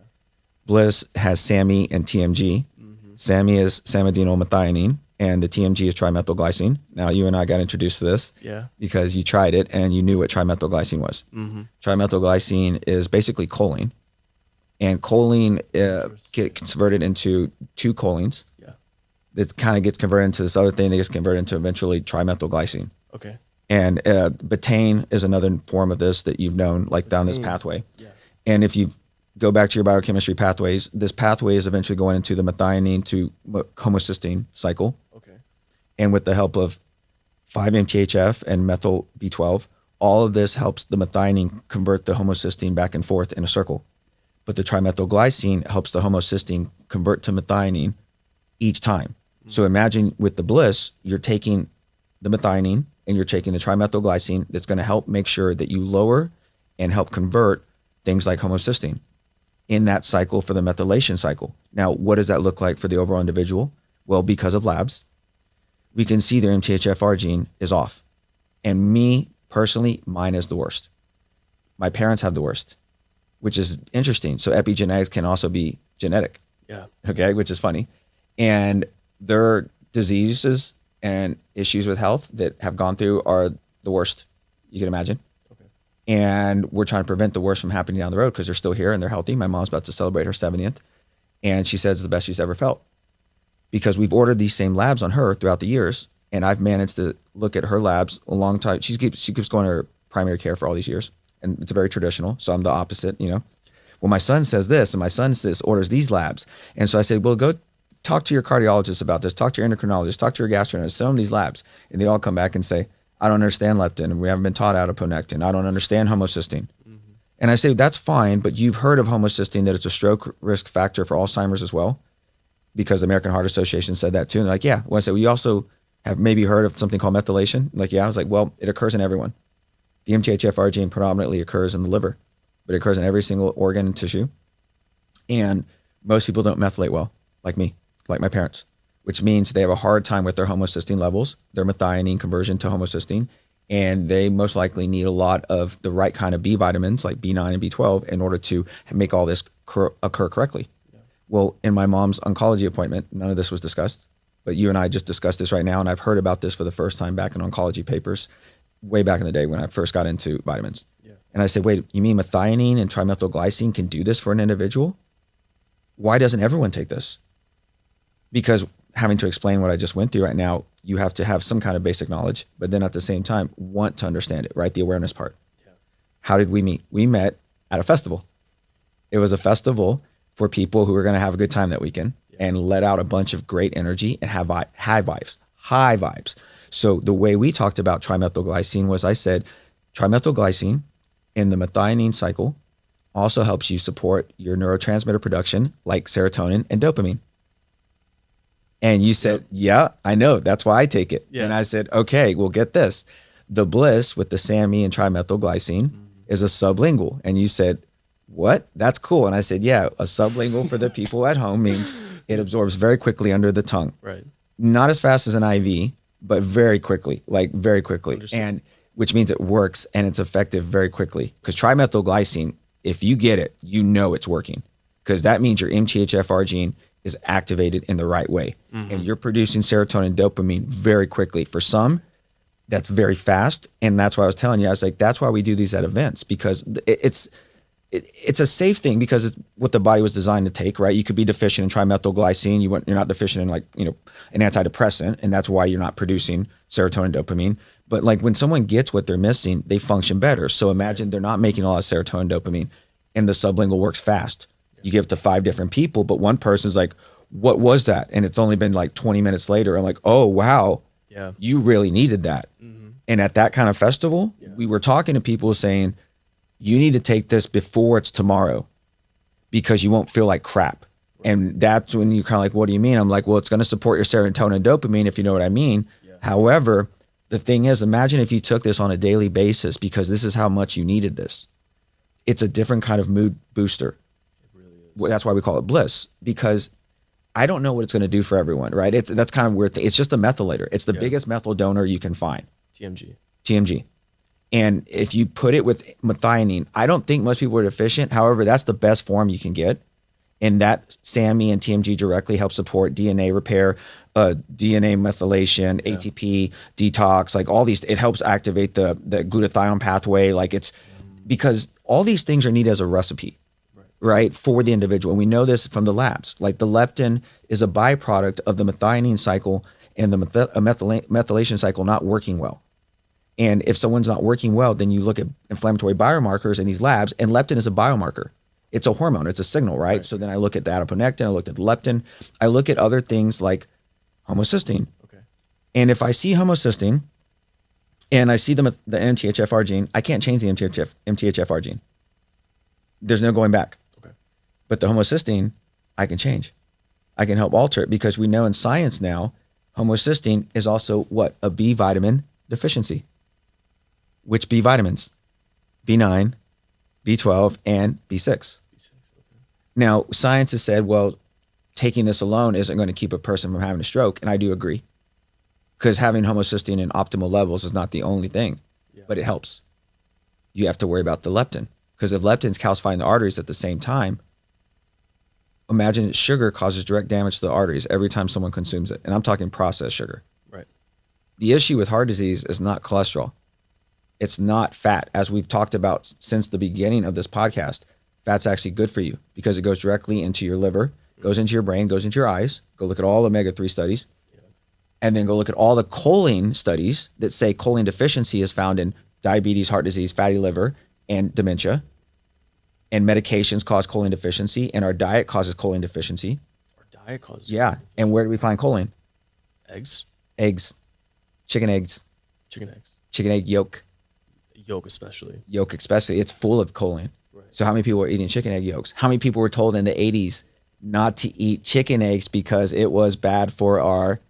Bliss has SAMe and TMG. Mm-hmm. SAMe is samidinylmethionine, and the TMG is trimethylglycine. Now, you and I got introduced to this because you tried it and you knew what trimethylglycine was. Mm-hmm. Trimethylglycine is basically choline. And choline gets converted into two cholines. That kind of gets converted into this other thing that gets converted into eventually trimethylglycine. Okay. And betaine is another form of this that you've known, like down this pathway. Yeah. And if you go back to your biochemistry pathways, this pathway is eventually going into the methionine to homocysteine cycle. Okay. And with the help of 5-MTHF and methyl B12, all of this helps the methionine convert the homocysteine back and forth in a circle. But the trimethylglycine helps the homocysteine convert to methionine each time. So imagine with the Bliss, you're taking the methionine and you're taking the trimethylglycine that's going to help make sure that you lower and help convert things like homocysteine in that cycle for the methylation cycle. Now, what does that look like for the overall individual? Well, because of labs, we can see their MTHFR gene is off. And me, personally, mine is the worst. My parents have the worst, which is interesting. So epigenetics can also be genetic. Yeah. Okay, which is funny. And their diseases and issues with health that have gone through are the worst you can imagine. Okay. And we're trying to prevent the worst from happening down the road because they're still here and they're healthy. My mom's about to celebrate her 70th. And she says it's the best she's ever felt. Because we've ordered these same labs on her throughout the years. And I've managed to look at her labs a long time. She keeps going to her primary care for all these years. And it's very traditional. So I'm the opposite, Well, my son says this and my son orders these labs. And so I said, well, go talk to your cardiologist about this, talk to your endocrinologist, talk to your gastroenterologist, send them these labs. And they all come back and say, I don't understand leptin, and we haven't been taught adiponectin. I don't understand homocysteine. Mm-hmm. And I say, that's fine, but you've heard of homocysteine, that it's a stroke risk factor for Alzheimer's as well, because the American Heart Association said that too. And they're like, yeah. Well, I said, well, you also have maybe heard of something called methylation? Like, yeah. I was like, well, it occurs in everyone. The MTHFR gene predominantly occurs in the liver, but it occurs in every single organ and tissue. And most people don't methylate well, like me. Like my parents, which means they have a hard time with their homocysteine levels, their methionine conversion to homocysteine, and they most likely need a lot of the right kind of B vitamins like B9 and B12 in order to make all this occur correctly. Yeah. Well, in my mom's oncology appointment, none of this was discussed, but you and I just discussed this right now, and I've heard about this for the first time back in oncology papers way back in the day when I first got into vitamins. Yeah. And I said, wait, you mean methionine and trimethylglycine can do this for an individual? Why doesn't everyone take this? Because having to explain what I just went through right now, you have to have some kind of basic knowledge, but then at the same time, want to understand it, right? The awareness part. Yeah. How did we meet? We met at a festival. It was a festival for people who were going to have a good time that weekend and let out a bunch of great energy and have high vibes. So the way we talked about trimethylglycine was, I said, trimethylglycine in the methionine cycle also helps you support your neurotransmitter production like serotonin and dopamine. And you said, yeah, I know. That's why I take it. Yeah. And I said, okay, well, get this. The Bliss with the SAMe and trimethylglycine is a sublingual. And you said, what? That's cool. And I said, yeah, a sublingual for the people at home means it absorbs very quickly under the tongue. Right. Not as fast as an IV, but very quickly, like very quickly. Understood. And which means it works and it's effective very quickly. Because trimethylglycine, if you get it, you know it's working, because that means your MTHFR gene is activated in the right way. And you're producing serotonin and dopamine very quickly. For some, that's very fast. And that's why I was telling you, I was like, that's why we do these at events, because it's a safe thing, because it's what the body was designed to take, right? You could be deficient in trimethylglycine. You're not deficient in, like, an antidepressant, and that's why you're not producing serotonin and dopamine. But like when someone gets what they're missing, they function better. So imagine they're not making a lot of serotonin and dopamine, and the sublingual works fast. You give it to 5 different people, but one person's like, what was that? And it's only been like 20 minutes later. I'm like, oh, wow, you really needed that. And at that kind of festival, we were talking to people saying, you need to take this before it's tomorrow, because you won't feel like crap. And that's when you're kind of like, what do you mean? I'm like, well, it's going to support your serotonin and dopamine, if you know what I mean. However, the thing is, imagine if you took this on a daily basis, because this is how much you needed this. It's a different kind of mood booster. It really is. Well, that's why we call it Bliss, because I don't know what it's going to do for everyone, right? That's kind of weird thing. It's just a methylator. It's the biggest methyl donor you can find. TMG. And if you put it with methionine, I don't think most people are deficient. However, that's the best form you can get. And that SAMe and TMG directly help support DNA repair, DNA methylation, ATP, detox, like all these. It helps activate the glutathione pathway. Like, it's because all these things are needed as a recipe, right, for the individual. And we know this from the labs. Like, the leptin is a byproduct of the methionine cycle and the methylation cycle not working well. And if someone's not working well, then you look at inflammatory biomarkers in these labs, and leptin is a biomarker. It's a hormone. It's a signal, right? So then I look at the adiponectin, I looked at the leptin, I look at other things like homocysteine. Okay. And if I see homocysteine and I see the MTHFR gene, I can't change the MTHFR gene. There's no going back. Okay. But the homocysteine, I can change. I can help alter it, because we know in science now, homocysteine is also what? A B vitamin deficiency. Which B vitamins? B9, B12, and B6. Now, science has said, well, taking this alone isn't going to keep a person from having a stroke. And I do agree, because having homocysteine in optimal levels is not the only thing, but it helps. You have to worry about the leptin, because if leptin's calcifying the arteries at the same time, imagine that sugar causes direct damage to the arteries every time someone consumes it. And I'm talking processed sugar. Right. The issue with heart disease is not cholesterol. It's not fat. As we've talked about since the beginning of this podcast, fat's actually good for you, because it goes directly into your liver, goes into your brain, goes into your eyes. Go look at all omega-3 studies. And then go look at all the choline studies that say choline deficiency is found in diabetes, heart disease, fatty liver, and dementia. And medications cause choline deficiency, and our diet causes choline deficiency. Our diet causes choline deficiency. And where do we find choline? Eggs. Chicken eggs. Chicken egg yolk. Yolk especially. It's full of choline. Right. So how many people are eating chicken egg yolks? How many people were told in the 80s not to eat chicken eggs because it was bad for our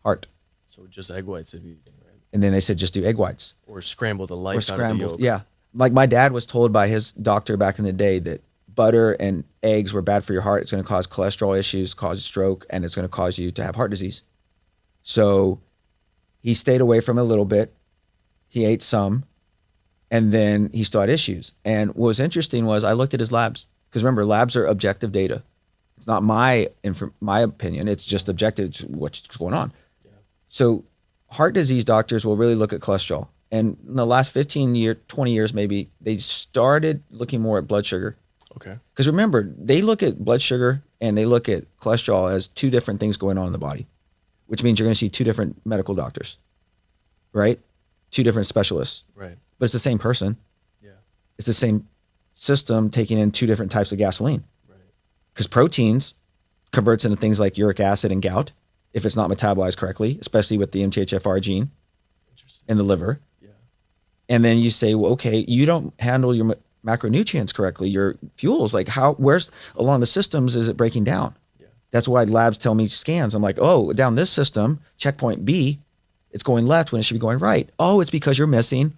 heart? So just egg whites if you eat, right? And then they said just do egg whites. Or scramble the life out of the yolk. Yeah. Like my dad was told by his doctor back in the day that butter and eggs were bad for your heart. It's going to cause cholesterol issues, cause stroke, and it's going to cause you to have heart disease. So he stayed away from it a little bit. He ate some, and then he still had issues. And what was interesting was I looked at his labs, because remember, labs are objective data. It's not my opinion. It's just objective to what's going on. Yeah. So heart disease doctors will really look at cholesterol. And in the last 20 years, maybe, they started looking more at blood sugar. Okay. Because remember, they look at blood sugar and they look at cholesterol as two different things going on in the body. which means you're going to see two different medical doctors, right? Two different specialists. Right. But it's the same person. Yeah. It's the same system taking in two different types of gasoline. Right. Because proteins converts into things like uric acid and gout if it's not metabolized correctly, especially with the MTHFR gene in the liver. Yeah. And then you say, well, okay, you don't handle your macronutrients correctly, your fuels, like where's along the systems is it breaking down? Yeah. That's why labs tell me scans. I'm like, oh, down this system, checkpoint B, it's going left when it should be going right. Oh, it's because you're missing.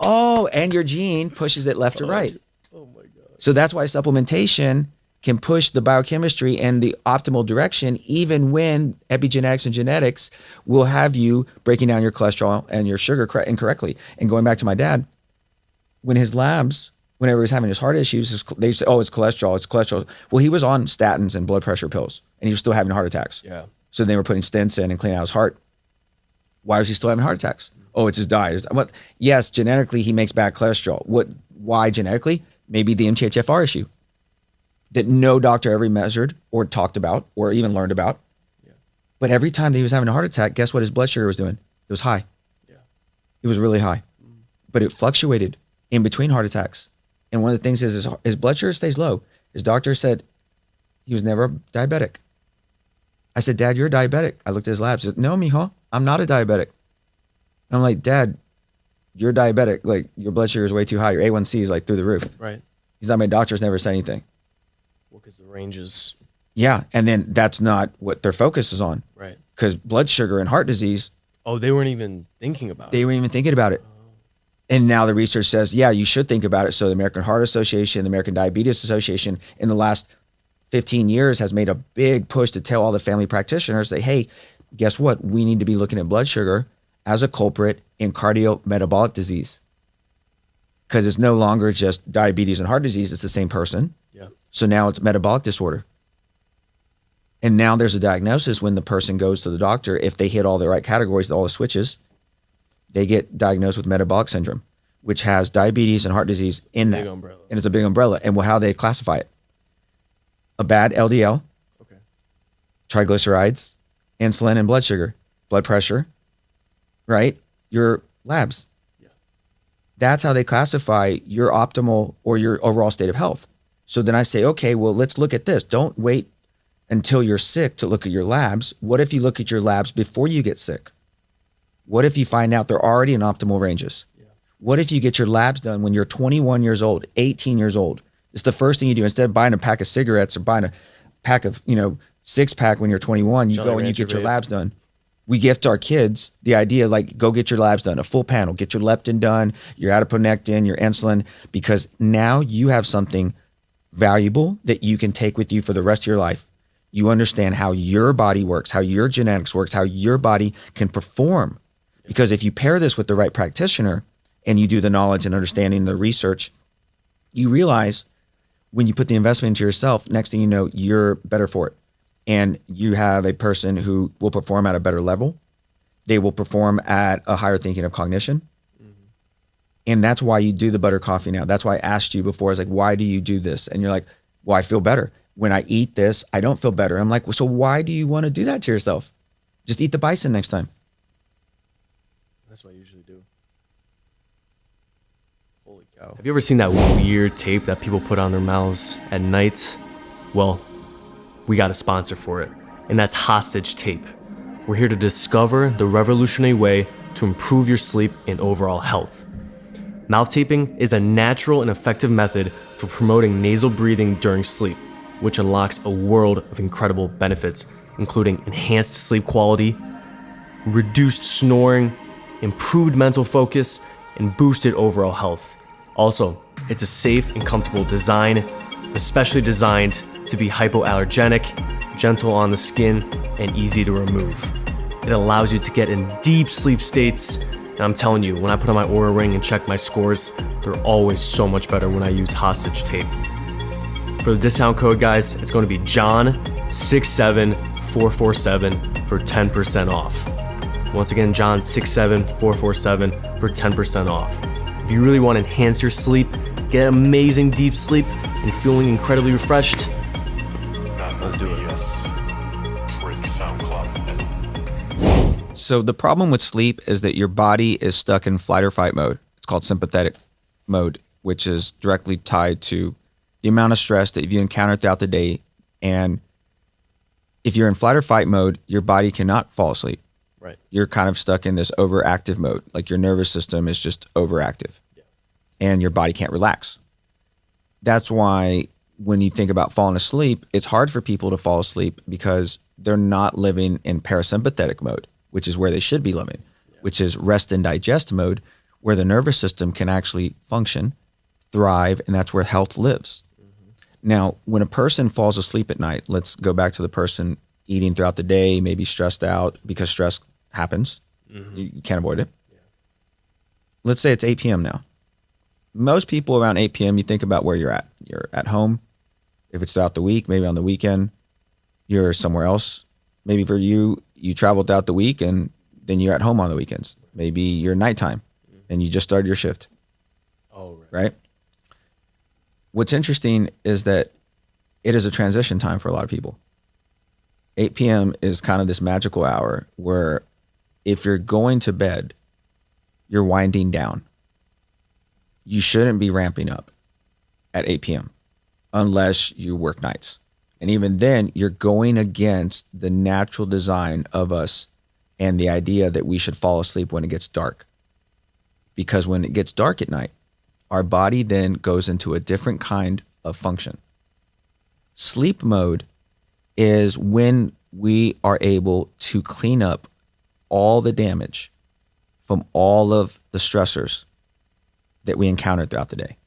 Oh, and your gene pushes it left or right. Oh my God. So that's why supplementation can push the biochemistry and the optimal direction, even when epigenetics and genetics will have you breaking down your cholesterol and your sugar incorrectly. And going back to my dad, when his labs, whenever he was having his heart issues, they say, oh, it's cholesterol. Well, he was on statins and blood pressure pills, and he was still having heart attacks. Yeah. So they were putting stents in and cleaning out his heart. Why was he still having heart attacks? Oh, it's his diet. Well, yes, genetically, he makes bad cholesterol. Why genetically? Maybe the MTHFR issue that no doctor ever measured or talked about or even learned about. Yeah. But every time that he was having a heart attack, guess what his blood sugar was doing? It was high. Yeah. It was really high. But it fluctuated in between heart attacks. And one of the things is his blood sugar stays low. His doctor said he was never diabetic. I said, Dad, you're a diabetic. I looked at his labs. He said, no, mijo, I'm not a diabetic. And I'm like, Dad, you're diabetic. Like, your blood sugar is way too high. Your A1C is like through the roof. Right. He's not, my doctor's never said anything. Well, because the range is... Yeah, and then that's not what their focus is on. Right. Because blood sugar and heart disease... Oh, they weren't even thinking about it. They weren't even thinking about it. And now the research says, yeah, you should think about it. So the American Heart Association, the American Diabetes Association, in the last 15 years has made a big push to tell all the family practitioners that, hey, guess what? We need to be looking at blood sugar as a culprit in cardiometabolic disease. Because it's no longer just diabetes and heart disease. It's the same person. Yeah. So now it's metabolic disorder. And now there's a diagnosis when the person goes to the doctor. If they hit all the right categories, all the switches, they get diagnosed with metabolic syndrome, which has diabetes and heart disease in that. Big umbrella. And it's a big umbrella. And how they classify it. A bad LDL, okay, triglycerides, insulin and blood sugar, blood pressure, right? Your labs. Yeah. That's how they classify your optimal or your overall state of health. So then I say, okay, well, let's look at this. Don't wait until you're sick to look at your labs. What if you look at your labs before you get sick? What if you find out they're already in optimal ranges? Yeah. What if you get your labs done when you're 21 years old, 18 years old? It's the first thing you do. Instead of buying a pack of cigarettes or buying a pack of, 6-pack when you're 21, you go and you get your labs done. We gift our kids the idea, like, go get your labs done, a full panel, get your leptin done, your adiponectin, your insulin, because now you have something valuable that you can take with you for the rest of your life. You understand how your body works, how your genetics works, how your body can perform. Because if you pair this with the right practitioner and you do the knowledge and understanding, the research, you realize when you put the investment into yourself, next thing you know, you're better for it. And you have a person who will perform at a better level. They will perform at a higher thinking of cognition. Mm-hmm. And that's why you do the butter coffee now. That's why I asked you before, I was like, why do you do this? And you're like, well, I feel better. When I eat this, I don't feel better. I'm like, well, so why do you want to do that to yourself? Just eat the bison next time. That's what I usually do. Holy cow. Have you ever seen that weird tape that people put on their mouths at night? Well, we got a sponsor for it, and that's Hostage Tape. We're here to discover the revolutionary way to improve your sleep and overall health. Mouth taping is a natural and effective method for promoting nasal breathing during sleep, which unlocks a world of incredible benefits, including enhanced sleep quality, reduced snoring, improved mental focus, and boosted overall health. Also, it's a safe and comfortable design, especially designed to be hypoallergenic, gentle on the skin, and easy to remove. It allows you to get in deep sleep states, and I'm telling you, when I put on my Oura Ring and check my scores, they're always so much better when I use Hostage Tape. For the discount code, guys, it's going to be John67447 for 10% off. Once again, John67447 for 10% off. If you really want to enhance your sleep, get amazing deep sleep, and feeling incredibly refreshed, let's do it. Yes. Great sound. So the problem with sleep is that your body is stuck in flight or fight mode. It's called sympathetic mode, which is directly tied to the amount of stress that you encounter throughout the day. And if you're in flight or fight mode, your body cannot fall asleep. Right. You're kind of stuck in this overactive mode. Like your nervous system is just overactive. Yeah. And your body can't relax. That's why when you think about falling asleep, it's hard for people to fall asleep because they're not living in parasympathetic mode, which is where they should be living, which is rest and digest mode, where the nervous system can actually function, thrive, and that's where health lives. Now, when a person falls asleep at night, let's go back to the person eating throughout the day, maybe stressed out because stress happens. You can't avoid it. Yeah. Let's say it's 8 p.m. now. Most people around 8 p.m., you think about where you're at. You're at home. If it's throughout the week, maybe on the weekend, you're somewhere else. Maybe for you, you traveled throughout the week and then you're at home on the weekends. Maybe you're nighttime and you just started your shift. Oh, right? What's interesting is that it is a transition time for a lot of people. 8 p.m. is kind of this magical hour where if you're going to bed, you're winding down. You shouldn't be ramping up at 8 p.m. unless you work nights. And even then, you're going against the natural design of us and the idea that we should fall asleep when it gets dark. Because when it gets dark at night, our body then goes into a different kind of function. Sleep mode is when we are able to clean up all the damage from all of the stressors that we encounter throughout the day.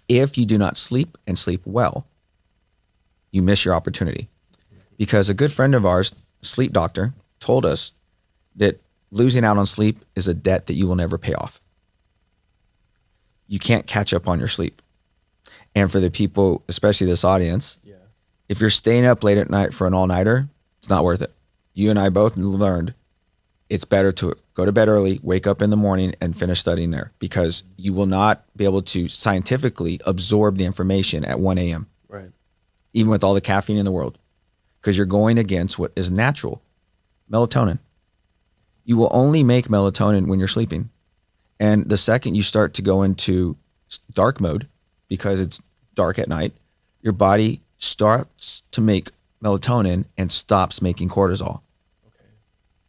If you do not sleep and sleep well, you miss your opportunity. Because a good friend of ours, sleep doctor, told us that losing out on sleep is a debt that you will never pay off. You can't catch up on your sleep. And for the people, especially this audience, if you're staying up late at night for an all-nighter, it's not worth it. You and I both learned it's better to go to bed early, wake up in the morning, and finish studying there, because you will not be able to scientifically absorb the information at 1 a.m. Right. Even with all the caffeine in the world, because you're going against what is natural. Melatonin. You will only make melatonin when you're sleeping. And the second you start to go into dark mode, because it's dark at night, your body starts to make melatonin and stops making cortisol. Okay.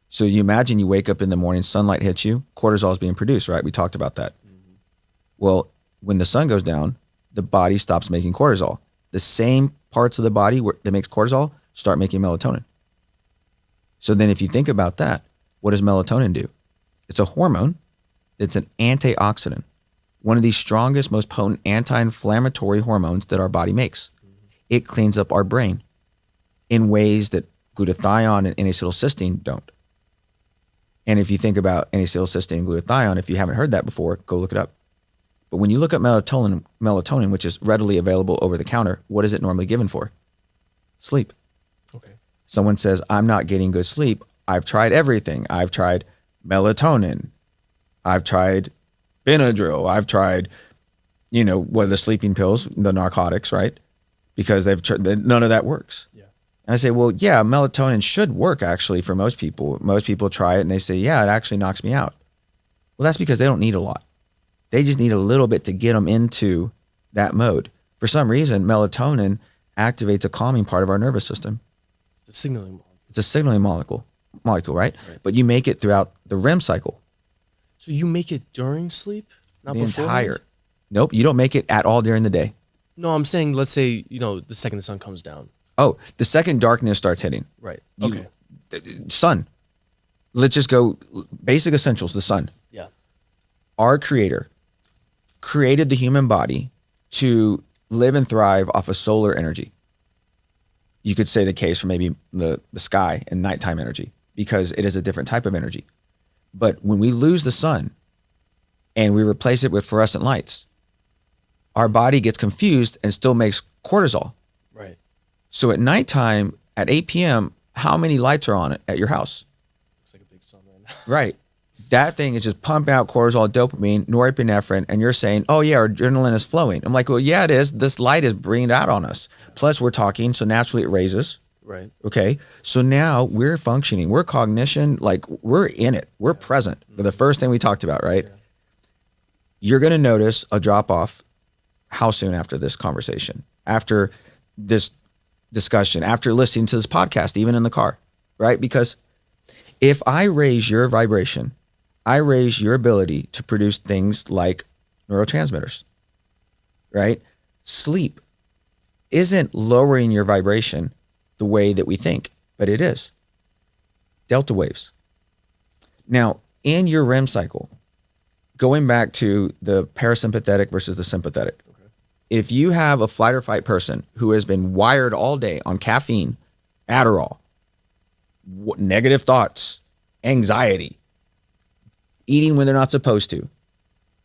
So you imagine you wake up in the morning, sunlight hits you, cortisol is being produced, right? We talked about that. Mm-hmm. Well, when the sun goes down, the body stops making cortisol. The same parts of the body that makes cortisol start making melatonin. So then if you think about that, what does melatonin do? It's a hormone. It's an antioxidant, one of the strongest, most potent anti-inflammatory hormones that our body makes. It cleans up our brain in ways that glutathione and N-acetylcysteine don't. And if you think about N-acetylcysteine and glutathione, if you haven't heard that before, go look it up. But when you look up melatonin, which is readily available over the counter, what is it normally given for? Sleep. Okay. Someone says, I'm not getting good sleep. I've tried everything. I've tried melatonin. I've tried Benadryl. I've tried, what are the sleeping pills, the narcotics, right? Because none of that works. Yeah. And I say, well, yeah, melatonin should work actually for most people. Most people try it and they say, yeah, it actually knocks me out. Well, that's because they don't need a lot. They just need a little bit to get them into that mode. For some reason, melatonin activates a calming part of our nervous system. It's a signaling molecule. It's a signaling molecule, right? But you make it throughout the REM cycle. So you make it during sleep? Not before? Nope, you don't make it at all during the day. No, I'm saying, let's say, the second the sun comes down. Oh, the second darkness starts hitting. Right. Okay. Sun. Let's just go basic essentials, the sun. Yeah. Our creator created the human body to live and thrive off of solar energy. You could say the case for maybe the sky and nighttime energy, because it is a different type of energy. But when we lose the sun and we replace it with fluorescent lights, our body gets confused and still makes cortisol. Right. So at nighttime, at 8 p.m., how many lights are on at your house? Looks like a big sun right now. Right. That thing is just pumping out cortisol, dopamine, norepinephrine, and you're saying, oh yeah, our adrenaline is flowing. I'm like, well, yeah, it is. This light is bringing it out on us. Plus we're talking, so naturally it raises. Right. Okay. So now we're functioning, we're cognition, like we're in it, we're present. For the first thing we talked about, right? Yeah. You're going to notice a drop off how soon after this conversation, after this discussion, after listening to this podcast, even in the car, right? Because if I raise your vibration, I raise your ability to produce things like neurotransmitters, right? Sleep isn't lowering your vibration the way that we think, but it is. Delta waves. Now, in your REM cycle, going back to the parasympathetic versus the sympathetic, if you have a flight or fight person who has been wired all day on caffeine, Adderall, negative thoughts, anxiety, eating when they're not supposed to,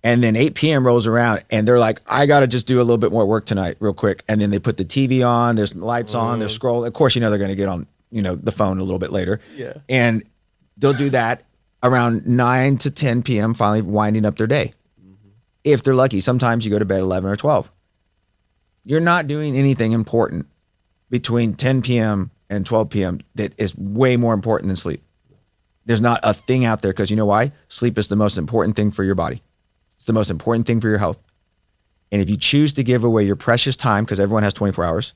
and then 8 p.m. rolls around and they're like, I got to just do a little bit more work tonight real quick. And then they put the TV on, there's lights on, they're scrolling. Of course, they're going to get on, the phone a little bit later. Yeah. And they'll do that around 9 to 10 p.m., finally winding up their day. Mm-hmm. If they're lucky, sometimes you go to bed 11 or 12. You're not doing anything important between 10 p.m. and 12 p.m. that is way more important than sleep. There's not a thing out there, because you know why? Sleep is the most important thing for your body. It's the most important thing for your health. And if you choose to give away your precious time, because everyone has 24 hours,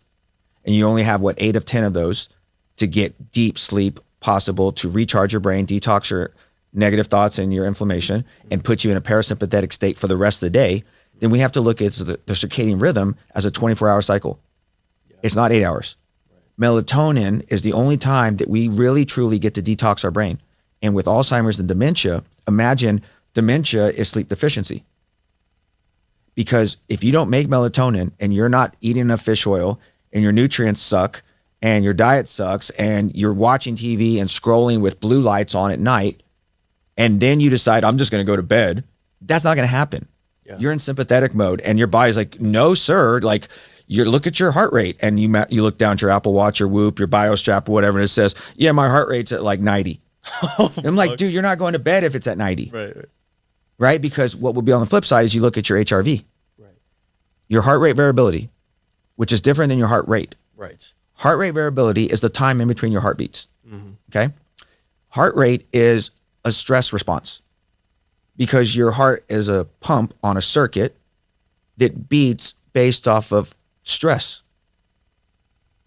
and you only have 8 of 10 of those to get deep sleep possible, to recharge your brain, detox your negative thoughts and your inflammation, and put you in a parasympathetic state for the rest of the day, then we have to look at the circadian rhythm as a 24-hour cycle. Yeah. It's not 8 hours. Right. Melatonin is the only time that we really, truly get to detox our brain. And with Alzheimer's and dementia, imagine dementia is sleep deficiency. Because if you don't make melatonin and you're not eating enough fish oil and your nutrients suck and your diet sucks and you're watching TV and scrolling with blue lights on at night, and then you decide, I'm just going to go to bed, that's not going to happen. Yeah. You're in sympathetic mode and your body's like, no, sir. Like, you look at your heart rate and you look down at your Apple Watch or Whoop, your BioStrap or whatever, and it says, yeah, my heart rate's at like 90. I'm like, dude, you're not going to bed if it's at 90. Right? Because what will be on the flip side is you look at your HRV. Right. Your heart rate variability, which is different than your heart rate. Right. Heart rate variability is the time in between your heartbeats. Mm-hmm. Okay? Heart rate is a stress response, because your heart is a pump on a circuit that beats based off of stress.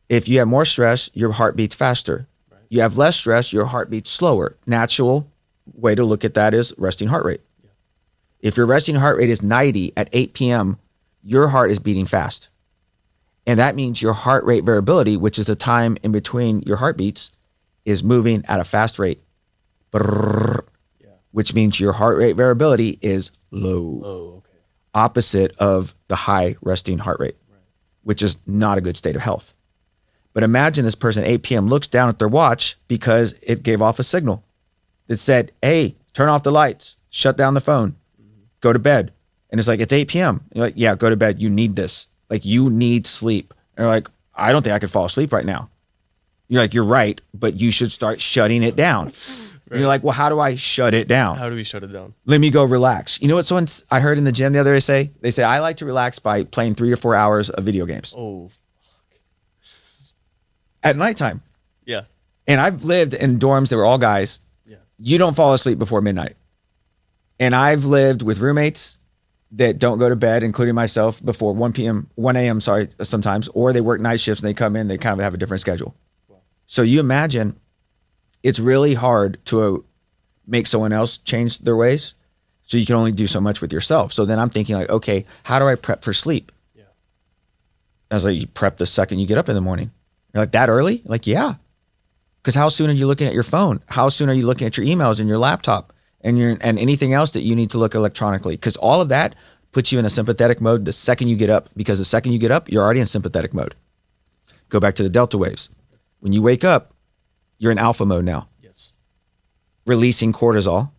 If you have more stress, your heart beats faster. Right. You have less stress, your heart beats slower. Natural way to look at that is resting heart rate. Yeah. If your resting heart rate is 90 at 8 p.m., your heart is beating fast. And that means your heart rate variability, which is the time in between your heartbeats, is moving at a fast rate. Which means your heart rate variability is low. Okay. Opposite of the high resting heart rate, right, which is not a good state of health. But imagine this person at 8 p.m. looks down at their watch because it gave off a signal that said, hey, turn off the lights, shut down the phone, go to bed. And it's like, it's 8 p.m. And you're like, yeah, go to bed. You need this. Like, you need sleep. And you're like, I don't think I could fall asleep right now. You're like, you're right, but you should start shutting it down. Right. And you're like, well, how do I shut it down? How do we shut it down? Let me go relax. You know what I heard in the gym the other day say? They say, I like to relax by playing 3 to 4 hours of video games. Oh, fuck. At nighttime. Yeah. And I've lived in dorms that were all guys. Yeah. You don't fall asleep before midnight. And I've lived with roommates that don't go to bed, including myself, before 1 a.m., sometimes, or they work night shifts and they come in, they kind of have a different schedule. Wow. So you imagine, it's really hard to make someone else change their ways. So you can only do so much with yourself. So then I'm thinking like, okay, how do I prep for sleep? Yeah. I was like, you prep the second you get up in the morning. You're like, that early? Like, yeah. Because how soon are you looking at your phone? How soon are you looking at your emails and your laptop and anything else that you need to look electronically? Because all of that puts you in a sympathetic mode the second you get up, because the second you get up, you're already in sympathetic mode. Go back to the delta waves. When you wake up, you're in alpha mode now. Yes. Releasing cortisol.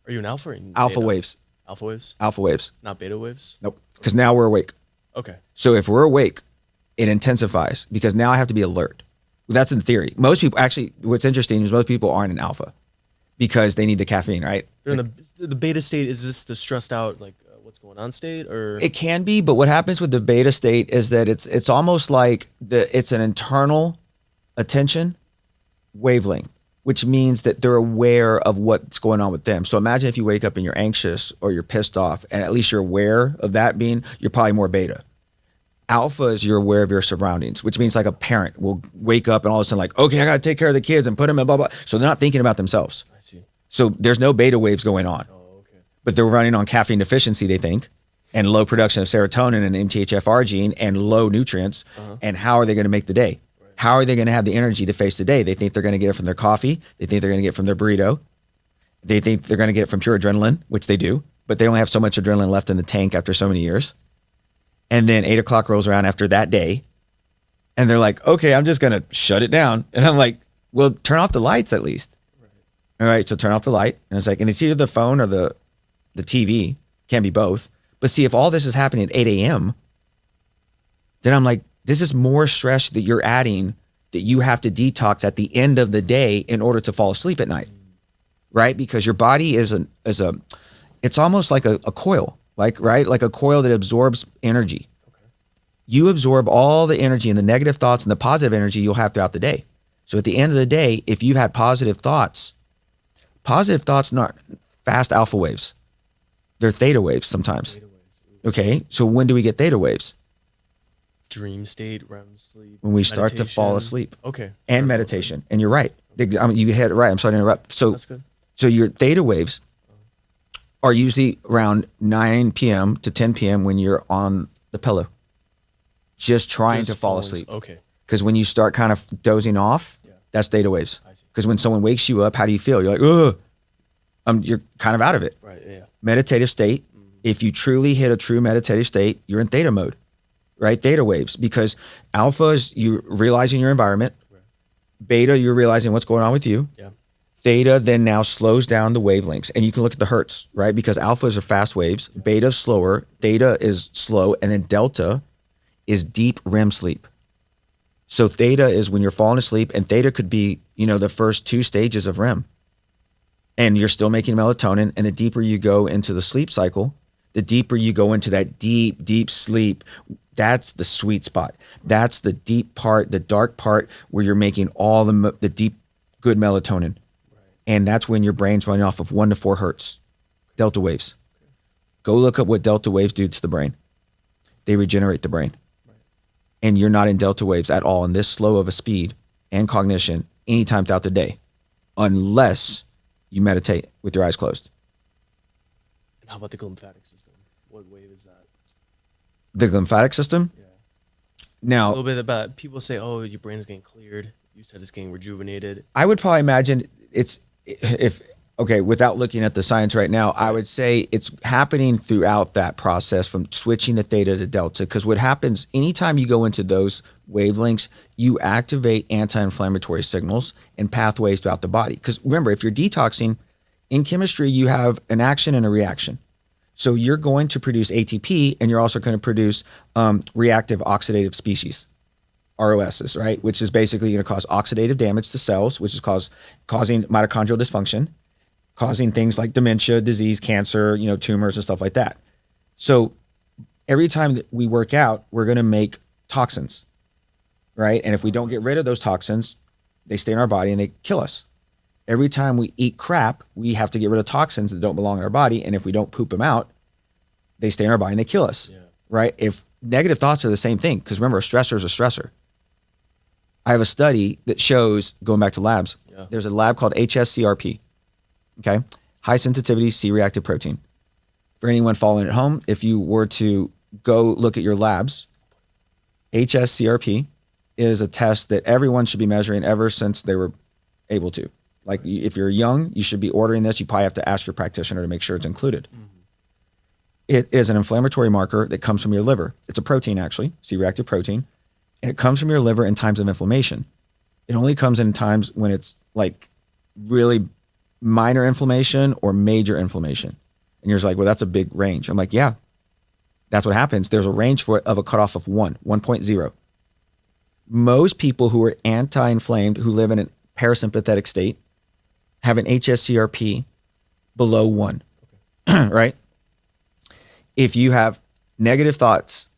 Are you in alpha or in alpha beta? Waves? Alpha waves? Alpha waves. Not beta waves? Nope. Because now we're awake. Okay. So if we're awake, it intensifies, because now I have to be alert. That's in theory. Most people, actually, what's interesting is most people aren't in alpha because they need the caffeine, right? They're in the beta state. Is this the stressed out, like what's going on state, or? It can be, but what happens with the beta state is that it's almost like it's an internal attention, wavelength, which means that they're aware of what's going on with them. So imagine if you wake up and you're anxious or you're pissed off, and at least you're aware of that being, you're probably more beta. Alpha is you're aware of your surroundings, which means like a parent will wake up and all of a sudden like, okay, I got to take care of the kids and put them in blah, blah. So they're not thinking about themselves. I see. So there's no beta waves going on. Oh, okay. But they're running on caffeine deficiency, they think, and low production of serotonin and MTHFR gene and low nutrients. And how are they going to make the day? Right. How are they going to have the energy to face the day? They think they're going to get it from their coffee. They think they're going to get it from their burrito. They think they're going to get it from pure adrenaline, which they do, but they only have so much adrenaline left in the tank after so many years. And then 8 o'clock rolls around after that day, and they're like, okay, I'm just going to shut it down. And I'm like, well, turn off the lights at least. Right. All right, so turn off the light. And it's like, and it's either the phone or the TV. Can be both. But see, if all this is happening at 8 a.m., then I'm like, this is more stress that you're adding that you have to detox at the end of the day in order to fall asleep at night, right? Because your body is it's almost like a coil. Like a coil that absorbs energy. Okay. You absorb all the energy and the negative thoughts and the positive energy you'll have throughout the day. So at the end of the day, if you've had positive thoughts not fast alpha waves. They're theta waves sometimes. Theta waves. Okay, so when do we get theta waves? Dream state, REM sleep. When we start to fall asleep. Okay. And meditation. And you're right. You hit it right. I'm sorry to interrupt. So that's good. So your theta waves are usually around 9 p.m. to 10 p.m. when you're on the pillow, just trying to fall asleep. Okay. Because when you start kind of dozing off, that's theta waves. Because when someone wakes you up, how do you feel? You're like, ugh. You're kind of out of it. Right. Yeah. Meditative state. If you truly hit a true meditative state, you're in theta mode, right? Theta waves. Because alpha is you realizing your environment. Right. Beta, you're realizing what's going on with you. Yeah. Theta then now slows down the wavelengths, and you can look at the hertz, right? Because alphas are fast waves, beta is slower, theta is slow, and then delta is deep REM sleep. So theta is when you're falling asleep, and theta could be, the first 2 stages of REM. And you're still making melatonin, and the deeper you go into the sleep cycle, the deeper you go into that deep, deep sleep. That's the sweet spot. That's the deep part, the dark part where you're making all the deep, good melatonin. And that's when your brain's running off of 1 to 4 hertz, delta waves. Go look up what delta waves do to the brain. They regenerate the brain. And you're not in delta waves at all in this slow of a speed and cognition anytime throughout the day, unless you meditate with your eyes closed. And how about the glymphatic system? What wave is that? The glymphatic system? Yeah. Now, a little bit about, people say, oh, your brain's getting cleared. You said it's getting rejuvenated. I would probably imagine without looking at the science right now, I would say it's happening throughout that process from switching to theta to delta. Because what happens anytime you go into those wavelengths, you activate anti-inflammatory signals and pathways throughout the body. Because remember, if you're detoxing, in chemistry, you have an action and a reaction. So you're going to produce ATP, and you're also going to produce reactive oxidative species. ROSs, right? Which is basically going to cause oxidative damage to cells, which is causing mitochondrial dysfunction, causing things like dementia, disease, cancer, tumors and stuff like that. So every time that we work out, we're going to make toxins, right? And if we don't get rid of those toxins, they stay in our body and they kill us. Every time we eat crap, we have to get rid of toxins that don't belong in our body. And if we don't poop them out, they stay in our body and they kill us, right? If negative thoughts are the same thing, because remember, a stressor is a stressor. I have a study that shows, going back to labs, there's a lab called HSCRP, okay? High sensitivity C-reactive protein. For anyone following at home, if you were to go look at your labs, HSCRP is a test that everyone should be measuring ever since they were able to. Like if you're young, you should be ordering this. You probably have to ask your practitioner to make sure it's included. Mm-hmm. It is an inflammatory marker that comes from your liver. It's a protein actually, C-reactive protein. And it comes from your liver in times of inflammation. It only comes in times when it's like really minor inflammation or major inflammation. And you're just like, well, that's a big range. I'm like, yeah, that's what happens. There's a range for it of a cutoff of 1.0. Most people who are anti-inflamed, who live in a parasympathetic state, have an HSCRP below 1, right? If you have negative thoughts,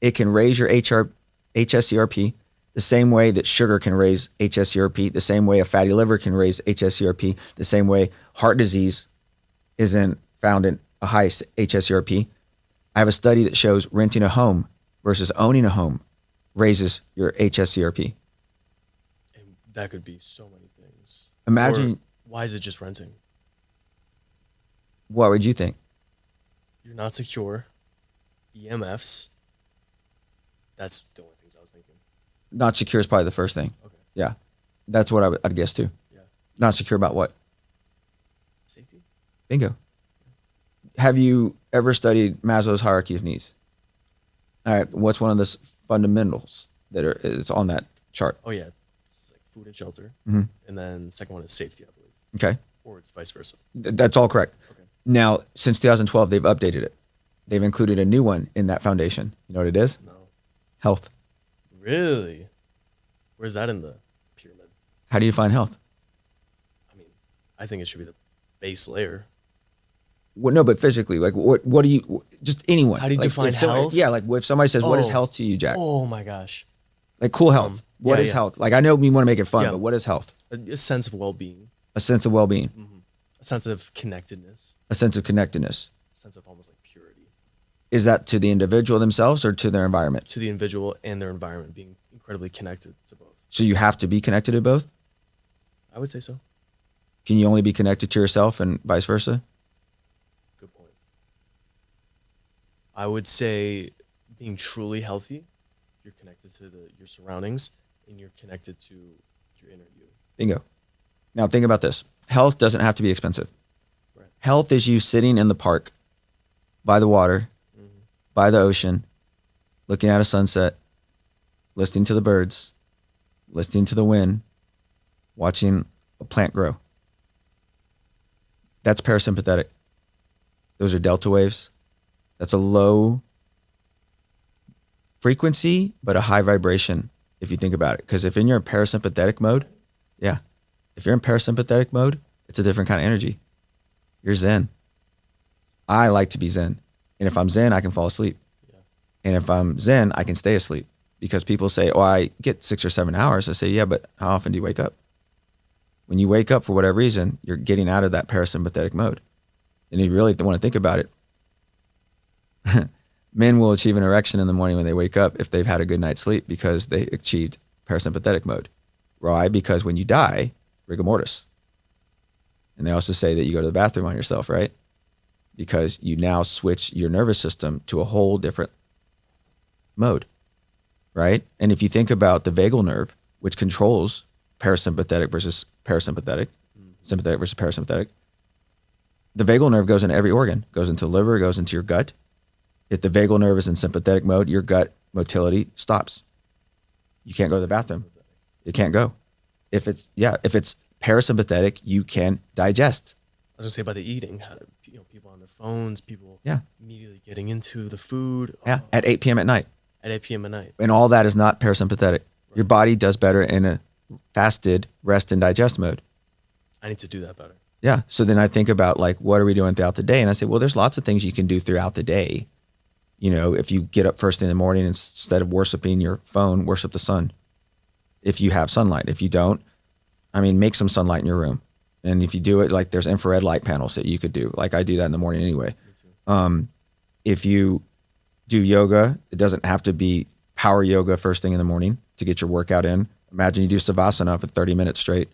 it can raise your HSCRP. The The same way that sugar can raise HSCRP, the same way a fatty liver can raise HSCRP, the same way heart disease isn't found in a high HSCRP. I have a study that shows renting a home versus owning a home raises your HSCRP. And that could be so many things. Imagine. Or why is it just renting? What would you think? You're not secure. EMFs. That's the only things I was thinking. Not secure is probably the first thing. Okay. Yeah. That's what I'd guess too. Yeah. Not secure about what? Safety? Bingo. Have you ever studied Maslow's hierarchy of needs? All right. What's one of the fundamentals that is on that chart? Oh, yeah. It's like food and shelter. Mm-hmm. And then the second one is safety, I believe. Okay. Or it's vice versa. That's all correct. Okay. Now, since 2012, they've updated it. They've included a new one in that foundation. You know what it is? No. Health. Really? Where's that in the pyramid? How do you define health? I mean, I think it should be the base layer. Well, no, but physically, like what do you, just anyone. How do you like, define health? Yeah, like if somebody says, what is Oh. health to you, Jack? Oh, my gosh. Like cool health. What yeah, is yeah. health? Like I know we want to make it fun, Yeah. but what is health? A sense of well-being. A sense of well-being, A sense of connectedness. a sense of connectedness. A sense of almost like purity. Is that to the individual themselves or to their environment? To the individual and their environment, being incredibly connected to both. So you have to be connected to both? I would say so. Can you only be connected to yourself and vice versa? Good point. I would say being truly healthy, you're connected to your surroundings and you're connected to your inner you. Bingo. Now think about this. Health doesn't have to be expensive. Right. Health is you sitting in the park by the water, by the ocean, looking at a sunset, listening to the birds, listening to the wind, watching a plant grow. That's parasympathetic. Those are delta waves. That's a low frequency, but a high vibration if you think about it. Because if in your parasympathetic mode, if you're in parasympathetic mode, it's a different kind of energy. You're zen. I like to be zen. And if I'm zen, I can fall asleep. Yeah. And if I'm zen, I can stay asleep. Because people say, oh, I get 6 or 7 hours. I say, yeah, but how often do you wake up? When you wake up for whatever reason, you're getting out of that parasympathetic mode. And if you really want to think about it, men will achieve an erection in the morning when they wake up if they've had a good night's sleep because they achieved parasympathetic mode. Why? Because when you die, rigor mortis. And they also say that you go to the bathroom on yourself, right? Because you now switch your nervous system to a whole different mode, right? And if you think about the vagal nerve, which controls parasympathetic versus parasympathetic, sympathetic versus parasympathetic, the vagal nerve goes into every organ, goes into the liver, goes into your gut. If the vagal nerve is in sympathetic mode, your gut motility stops. You can't go to the bathroom. You can't go. If it's parasympathetic, you can digest. I was gonna say about the eating, how people on their phones, people immediately getting into the food. Yeah, at 8 p.m. at night. At 8 p.m. at night. And all that is not parasympathetic. Right. Your body does better in a fasted rest and digest mode. I need to do that better. Yeah. So then I think about like, what are we doing throughout the day? And I say, well, there's lots of things you can do throughout the day. You know, if you get up first thing in the morning, instead of worshiping your phone, worship the sun. If you have sunlight. If you don't, I mean, make some sunlight in your room. And if you do it, like there's infrared light panels that you could do. Like I do that in the morning anyway. If you do yoga, it doesn't have to be power yoga first thing in the morning to get your workout in. Imagine you do savasana for 30 minutes straight.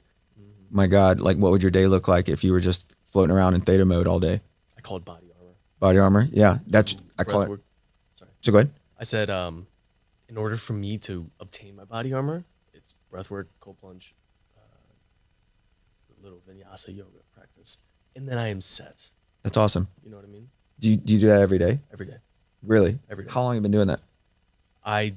My God, like what would your day look like if you were just floating around in theta mode all day? I call it body armor. Body armor? Yeah. I call it. Sorry. So go ahead. I said, in order for me to obtain my body armor, it's breathwork, cold plunge, little vinyasa yoga practice, and then I am set. That's awesome. You know what I mean? Do you do that every day? Every day. Really? Every day. How long have you been doing that? I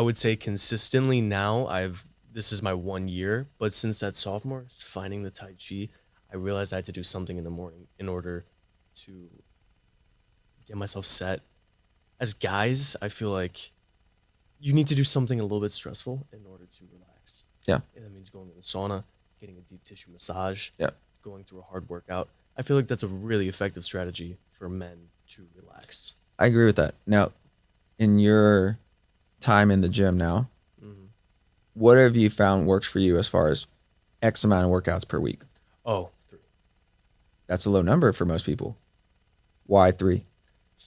would say consistently now. This is my 1 year, but since that sophomore, finding the Tai Chi, I realized I had to do something in the morning in order to get myself set. As guys, I feel like you need to do something a little bit stressful in order to relax. Yeah. And that means going in the sauna, getting a deep tissue massage, Yeah. going through a hard workout. I feel like that's a really effective strategy for men to relax. I agree with that. Now, in your time in the gym now, what have you found works for you as far as X amount of workouts per week? Oh, 3. That's a low number for most people. Why 3?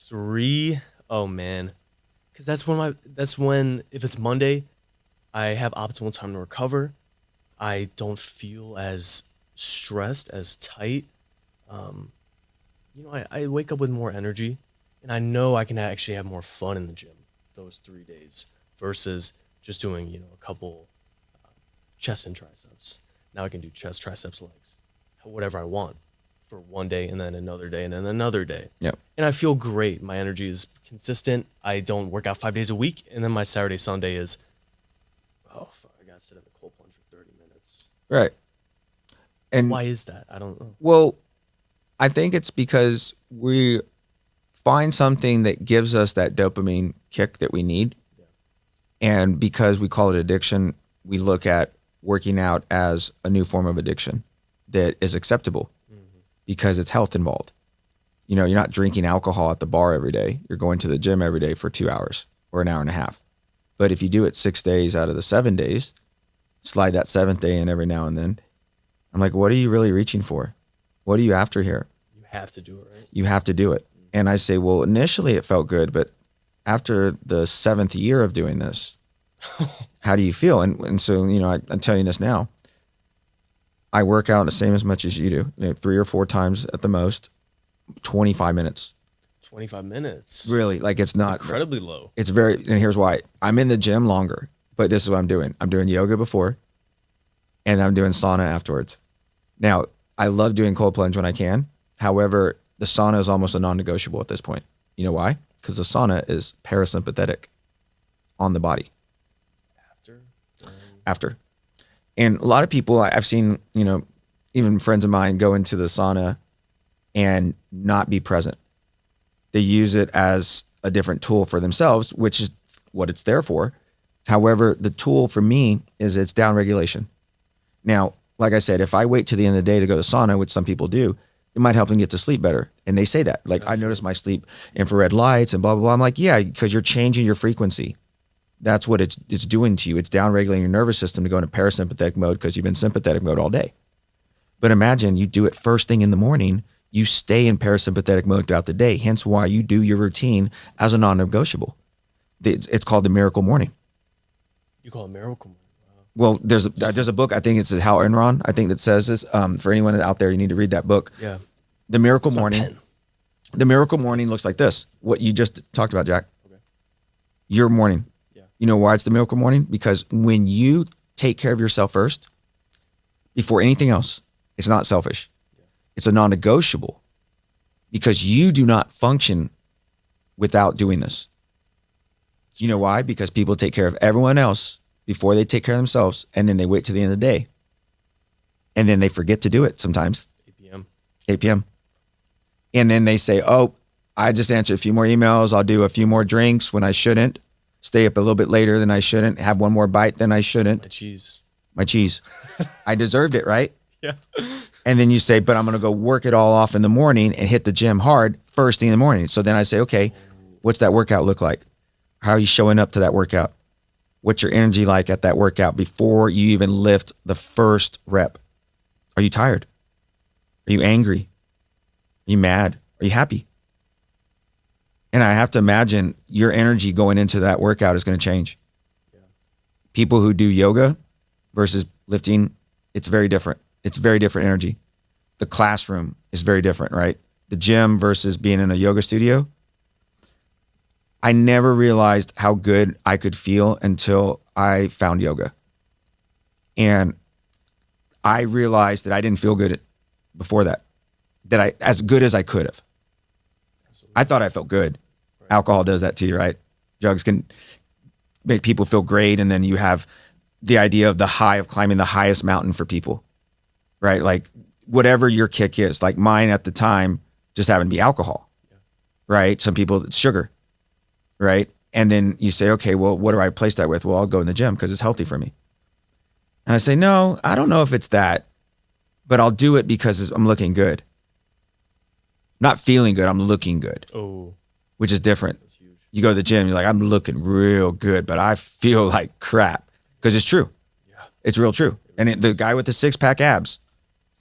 3? Oh man, because that's when if it's Monday, I have optimal time to recover. I don't feel as stressed, as tight. I wake up with more energy, and I know I can actually have more fun in the gym those 3 days versus just doing, a couple chest and triceps. Now I can do chest, triceps, legs, whatever I want for one day and then another day and then another day. Yep. And I feel great. My energy is consistent. I don't work out 5 days a week. And then my Saturday, Sunday is, oh, fuck, I got to sit in the cold plunge for 30 minutes. Right. And why is that? I don't know. Well, I think it's because we find something that gives us that dopamine kick that we need. Yeah. And because we call it addiction, we look at working out as a new form of addiction that is acceptable because it's health involved. You're not drinking alcohol at the bar every day. You're going to the gym every day for 2 hours or an hour and a half. But if you do it 6 days out of the 7 days, slide that 7th day in every now and then, I'm like, what are you really reaching for? What are you after here? You have to do it, right? You have to do it. And I say, well, initially it felt good, but after the 7th year of doing this, how do you feel? And so, I'm telling you this now. I work out the same as much as you do, 3 or 4 times at the most, 25 minutes. 25 minutes. Really, it's not incredibly low. It's very, and here's why. I'm in the gym longer, but this is what I'm doing. I'm doing yoga before, and I'm doing sauna afterwards. Now, I love doing cold plunge when I can. However, the sauna is almost a non-negotiable at this point. You know why? Because the sauna is parasympathetic on the body. After. And a lot of people I've seen, even friends of mine go into the sauna and not be present. They use it as a different tool for themselves, which is what it's there for. However, the tool for me is it's down regulation. Now, like I said, if I wait to the end of the day to go to sauna, which some people do, it might help them get to sleep better. And they say that. I notice my sleep infrared lights and blah, blah, blah. I'm like, yeah, because you're changing your frequency. That's what it's doing to you. It's down regulating your nervous system to go into parasympathetic mode because you've been sympathetic mode all day. But imagine you do it first thing in the morning, you stay in parasympathetic mode throughout the day. Hence why you do your routine as a non-negotiable. It's called the miracle morning. You call it miracle morning? Wow. Well, there's a book, I think it's Hal Enron, I think that says this. For anyone out there, you need to read that book. Yeah. The miracle morning. The miracle morning looks like this. What you just talked about, Jack. Okay. Your morning. You know why it's the miracle morning? Because when you take care of yourself first, before anything else, it's not selfish. Yeah. It's a non-negotiable because you do not function without doing this. You know why? Because people take care of everyone else before they take care of themselves, and then they wait to the end of the day. And then they forget to do it sometimes. 8 p.m. And then they say, oh, I just answered a few more emails. I'll do a few more drinks when I shouldn't. Stay up a little bit later than I shouldn't, have one more bite than I shouldn't. My cheese. I deserved it, right? Yeah. And then you say, but I'm going to go work it all off in the morning and hit the gym hard first thing in the morning. So then I say, okay, what's that workout look like? How are you showing up to that workout? What's your energy like at that workout before you even lift the first rep? Are you tired? Are you angry? Are you mad? Are you happy? And I have to imagine your energy going into that workout is going to change. Yeah. People who do yoga versus lifting, it's very different. It's very different energy. The classroom is very different, right? The gym versus being in a yoga studio. I never realized how good I could feel until I found yoga. And I realized that I didn't feel good before that I, as good as I could have. Absolutely. I thought I felt good. Alcohol does that to you, right? Drugs can make people feel great. And then you have the idea of the high of climbing the highest mountain for people, right? Like whatever your kick is, like mine at the time just happened to be alcohol, right? Some people it's sugar, right? And then you say, okay, well, what do I replace that with? Well, I'll go in the gym because it's healthy for me. And I say, no, I don't know if it's that, but I'll do it because I'm looking good. Not feeling good, I'm looking good. Oh. Which is different. You go to the gym, you're like, I'm looking real good, but I feel like crap because it's true. Yeah. It's real true. And the guy with the 6-pack abs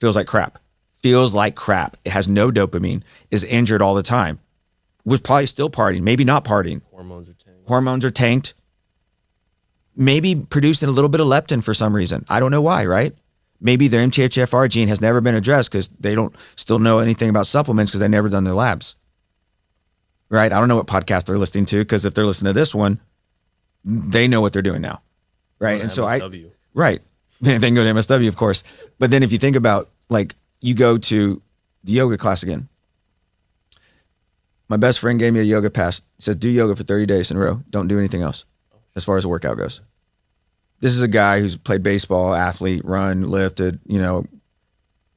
feels like crap. It has no dopamine, is injured all the time, was probably still partying, maybe not partying. Hormones are tanked. Maybe producing a little bit of leptin for some reason. I don't know why, right? Maybe their MTHFR gene has never been addressed because they don't still know anything about supplements because they've never done their labs. Right? I don't know what podcast they're listening to, because if they're listening to this one, they know what they're doing now. Right? And so MSW. Right. They can go to MSW, of course. But then if you think about, like, you go to the yoga class again. My best friend gave me a yoga pass. He said, do yoga for 30 days in a row. Don't do anything else as far as the workout goes. This is a guy who's played baseball, athlete, run, lifted,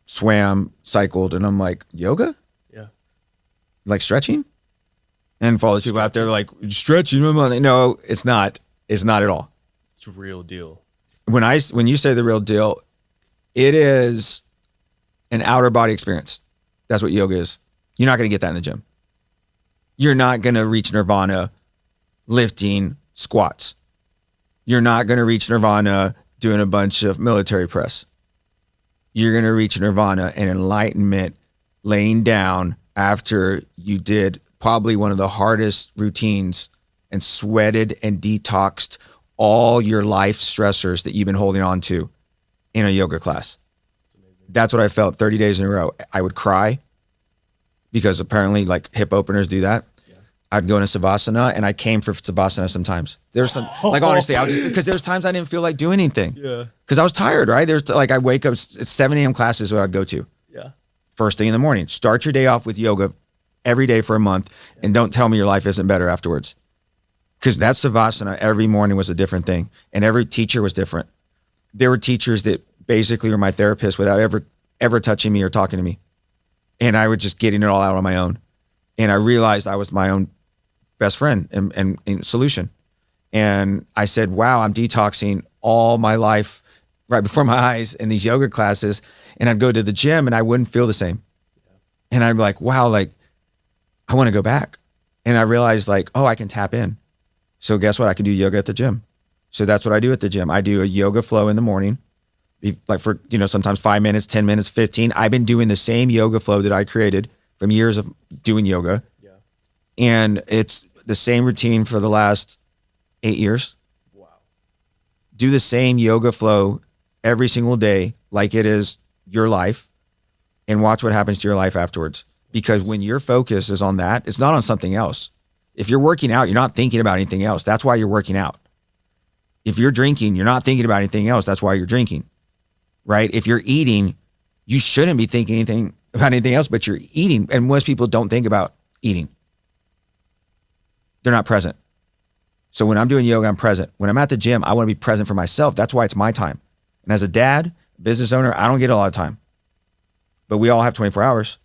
swam, cycled. And I'm like, yoga? Yeah. Like stretching? And for all the people out there like, stretching? No, it's not. It's not at all. It's a real deal. When you say the real deal, it is an outer body experience. That's what yoga is. You're not going to get that in the gym. You're not going to reach nirvana lifting squats. You're not going to reach nirvana doing a bunch of military press. You're going to reach nirvana and enlightenment laying down after you did probably one of the hardest routines and sweated and detoxed all your life stressors that you've been holding on to in a yoga class. That's what I felt 30 days in a row. I would cry because apparently like hip openers do that. Yeah. I'd go into Savasana, and I came for Savasana sometimes. There's some, like, honestly, because there's times I didn't feel like doing anything. Yeah. Because I was tired, right? There's like, I wake up, it's 7 a.m. classes where I'd go to. Yeah. First thing in the morning. Start your day off with yoga every day for a month, and don't tell me your life isn't better afterwards. Because that Savasana every morning was a different thing, and every teacher was different. There were teachers that basically were my therapist without ever touching me or talking to me. And I was just getting it all out on my own. And I realized I was my own best friend and solution. And I said, wow, I'm detoxing all my life right before my eyes in these yoga classes. And I'd go to the gym and I wouldn't feel the same. And I'd be like, wow, like, I want to go back. And I realized, like, oh, I can tap in. So guess what? I can do yoga at the gym. So that's what I do at the gym. I do a yoga flow in the morning, like for, sometimes 5 minutes, 10 minutes, 15. I've been doing the same yoga flow that I created from years of doing yoga. Yeah. And it's the same routine for the last 8 years. Wow. Do the same yoga flow every single day like it is your life, and watch what happens to your life afterwards. Because when your focus is on that, it's not on something else. If you're working out, you're not thinking about anything else. That's why you're working out. If you're drinking, you're not thinking about anything else. That's why you're drinking, right? If you're eating, you shouldn't be thinking anything about anything else, but you're eating. And most people don't think about eating. They're not present. So when I'm doing yoga, I'm present. When I'm at the gym, I want to be present for myself. That's why it's my time. And as a dad, business owner, I don't get a lot of time. But we all have 24 hours.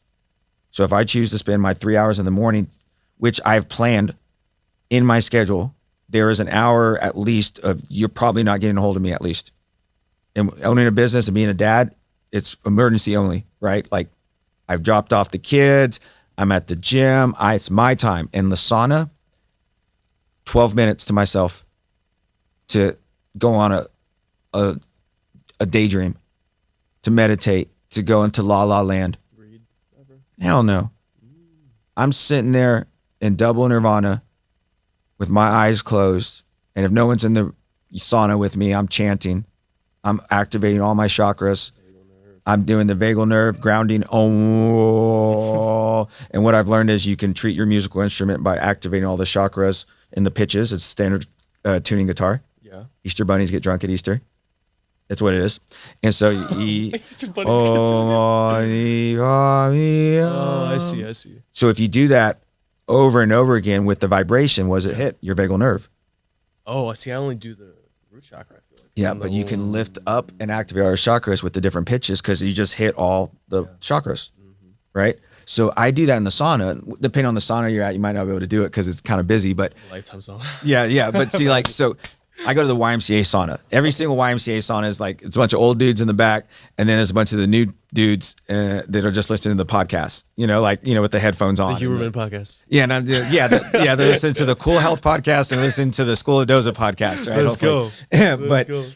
So if I choose to spend my 3 hours in the morning, which I've planned in my schedule, there is an hour at least of you're probably not getting a hold of me at least. And owning a business and being a dad, it's emergency only, right? Like, I've dropped off the kids, I'm at the gym, it's my time. In the sauna, 12 minutes to myself to go on a daydream, to meditate, to go into la la land. Read ever? Hell no. I'm sitting there in double nirvana with my eyes closed, and if no one's in the sauna with me, I'm chanting. I'm activating all my chakras. I'm doing the vagal nerve, grounding. Oh, and what I've learned is you can treat your musical instrument by activating all the chakras in the pitches. It's standard tuning guitar. Yeah. Easter bunnies get drunk at Easter. That's what it is. And so Easter bunnies get drunk. Oh, I see. So if you do that over and over again with the vibration, what does it hit? Your vagal nerve. Oh, I see. I only do the root chakra, I feel like. Yeah, but you can lift up and activate our chakras with the different pitches because you just hit all the chakras, right? So I do that in the sauna. Depending on the sauna you're at, you might not be able to do it because it's kind of busy, but... Lifetime sauna. Yeah. But see, like, so I go to the YMCA sauna. Every single YMCA sauna is like, it's a bunch of old dudes in the back, and then there's a bunch of the new dudes that are just listening to the podcast, with the headphones on. The Huberman podcast. Yeah, and they're listening to the Kool Health podcast and listening to the School of Doza podcast, right? Let's go.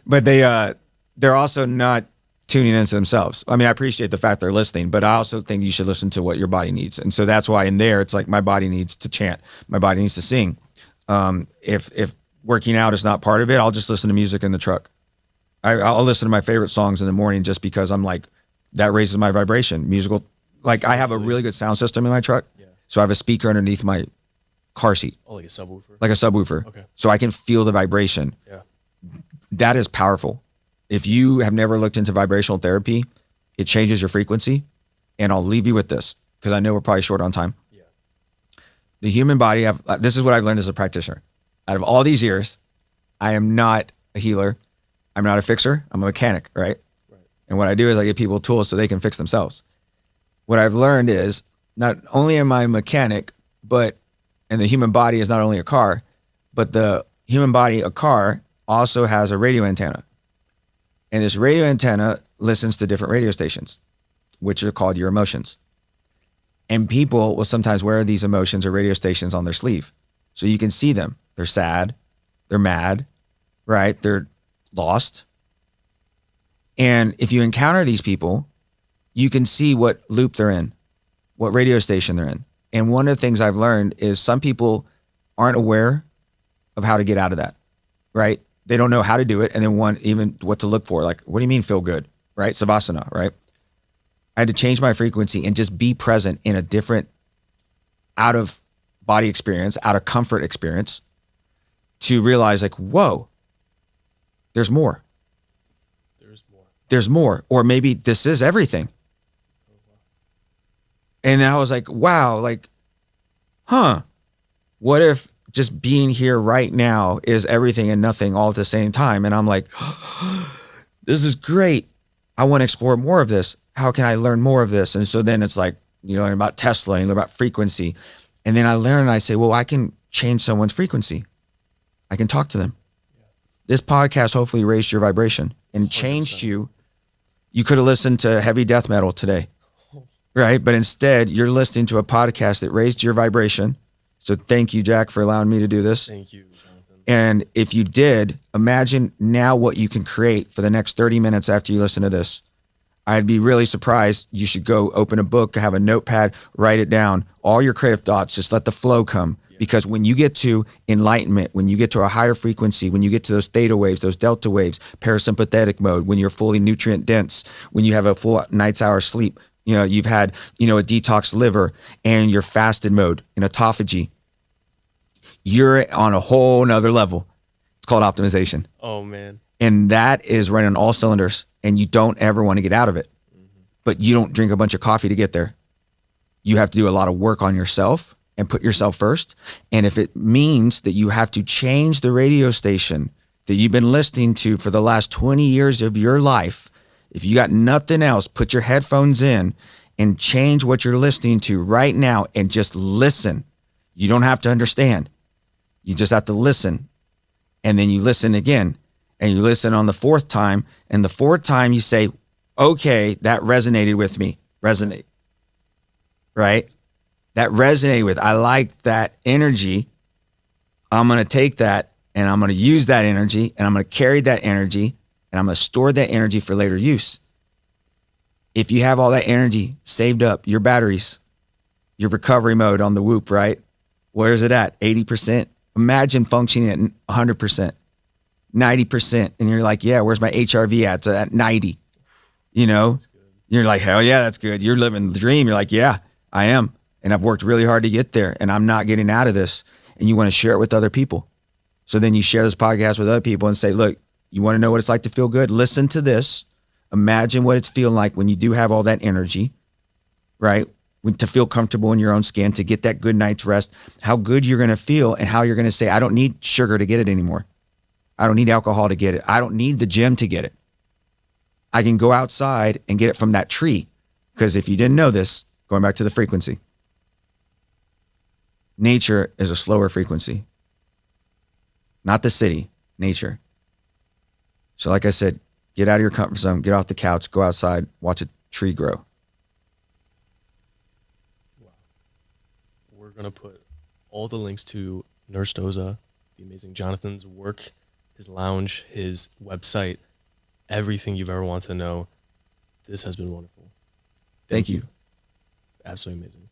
But they're also not tuning into themselves. I mean, I appreciate the fact they're listening, but I also think you should listen to what your body needs. And so that's why in there, it's like my body needs to chant, my body needs to sing. If working out is not part of it, I'll just listen to music in the truck. I'll listen to my favorite songs in the morning just because I'm like, that raises my vibration. Musical, like I have a really good sound system in my truck. Yeah. So I have a speaker underneath my car seat. Oh, like a subwoofer? Like a subwoofer. Okay. So I can feel the vibration. Yeah. That is powerful. If you have never looked into vibrational therapy, it changes your frequency. And I'll leave you with this because I know we're probably short on time. Yeah. The human body, this is what I've learned as a practitioner. Out of all these years, I am not a healer. I'm not a fixer. I'm a mechanic, right? And what I do is I give people tools so they can fix themselves. What I've learned is not only am I a mechanic, and the human body is not only a car, but the human body, a car, also has a radio antenna. And this radio antenna listens to different radio stations, which are called your emotions. And people will sometimes wear these emotions or radio stations on their sleeve. So you can see them. They're sad, they're mad, right? They're lost. And if you encounter these people, you can see what loop they're in, what radio station they're in. And one of the things I've learned is some people aren't aware of how to get out of that, right? They don't know how to do it, and then even what to look for. Like, what do you mean feel good, right? Savasana, right? I had to change my frequency and just be present in a different out of body experience, out of comfort experience, to realize like, whoa, there's more. There's more. Or maybe this is everything. And then I was like, wow, like, what if just being here right now is everything and nothing all at the same time? And I'm like, this is great. I want to explore more of this. How can I learn more of this? And so then it's like, you learn about Tesla, you learn about frequency. And then I learn and I say, well, I can change someone's frequency. I can talk to them. Yeah. This podcast hopefully raised your vibration and 100%. Changed you. You could have listened to heavy death metal today, right? But instead, you're listening to a podcast that raised your vibration. So thank you, Jack, for allowing me to do this. Thank you, Jonathan. And if you did, imagine now what you can create for the next 30 minutes after you listen to this. I'd be really surprised. You should go open a book, have a notepad, write it down. All your creative thoughts, just let the flow come. Because when you get to enlightenment, when you get to a higher frequency, when you get to those theta waves, those delta waves, parasympathetic mode, when you're fully nutrient dense, when you have a full night's hour sleep, you've had, a detox liver and you're fasted mode in autophagy, you're on a whole nother level. It's called optimization. Oh, man. And that is running on all cylinders, and you don't ever want to get out of it. Mm-hmm. But you don't drink a bunch of coffee to get there. You have to do a lot of work on yourself and put yourself first. And if it means that you have to change the radio station that you've been listening to for the last 20 years of your life, if you got nothing else, put your headphones in and change what you're listening to right now and just listen. You don't have to understand. You just have to listen. And then you listen again. And you listen on the fourth time. And the fourth time you say, okay, that resonated with me. Resonate. Right? That resonated with. I like that energy. I'm going to take that and I'm going to use that energy and I'm going to carry that energy and I'm going to store that energy for later use. If you have all that energy saved up, your batteries, your recovery mode on the Whoop, right? Where is it at? 80%? Imagine functioning at 100%, 90%. And you're like, yeah, where's my HRV at? It's at 90. You're like, hell yeah, that's good. You're living the dream. You're like, yeah, I am. And I've worked really hard to get there and I'm not getting out of this. And you want to share it with other people. So then you share this podcast with other people and say, look, you want to know what it's like to feel good? Listen to this. Imagine what it's feeling like when you do have all that energy, right? To feel comfortable in your own skin, to get that good night's rest, how good you're going to feel and how you're going to say, I don't need sugar to get it anymore. I don't need alcohol to get it. I don't need the gym to get it. I can go outside and get it from that tree. Because if you didn't know this, going back to the frequency, nature is a slower frequency. Not the city. nature. So like I said, get out of your comfort zone, get off the couch, go outside, watch a tree grow. Wow. We're going to put all the links to Nurse Doza, the amazing Jonathan's work, his lounge, his website, everything you've ever wanted to know. This has been wonderful. Thank you. Absolutely amazing.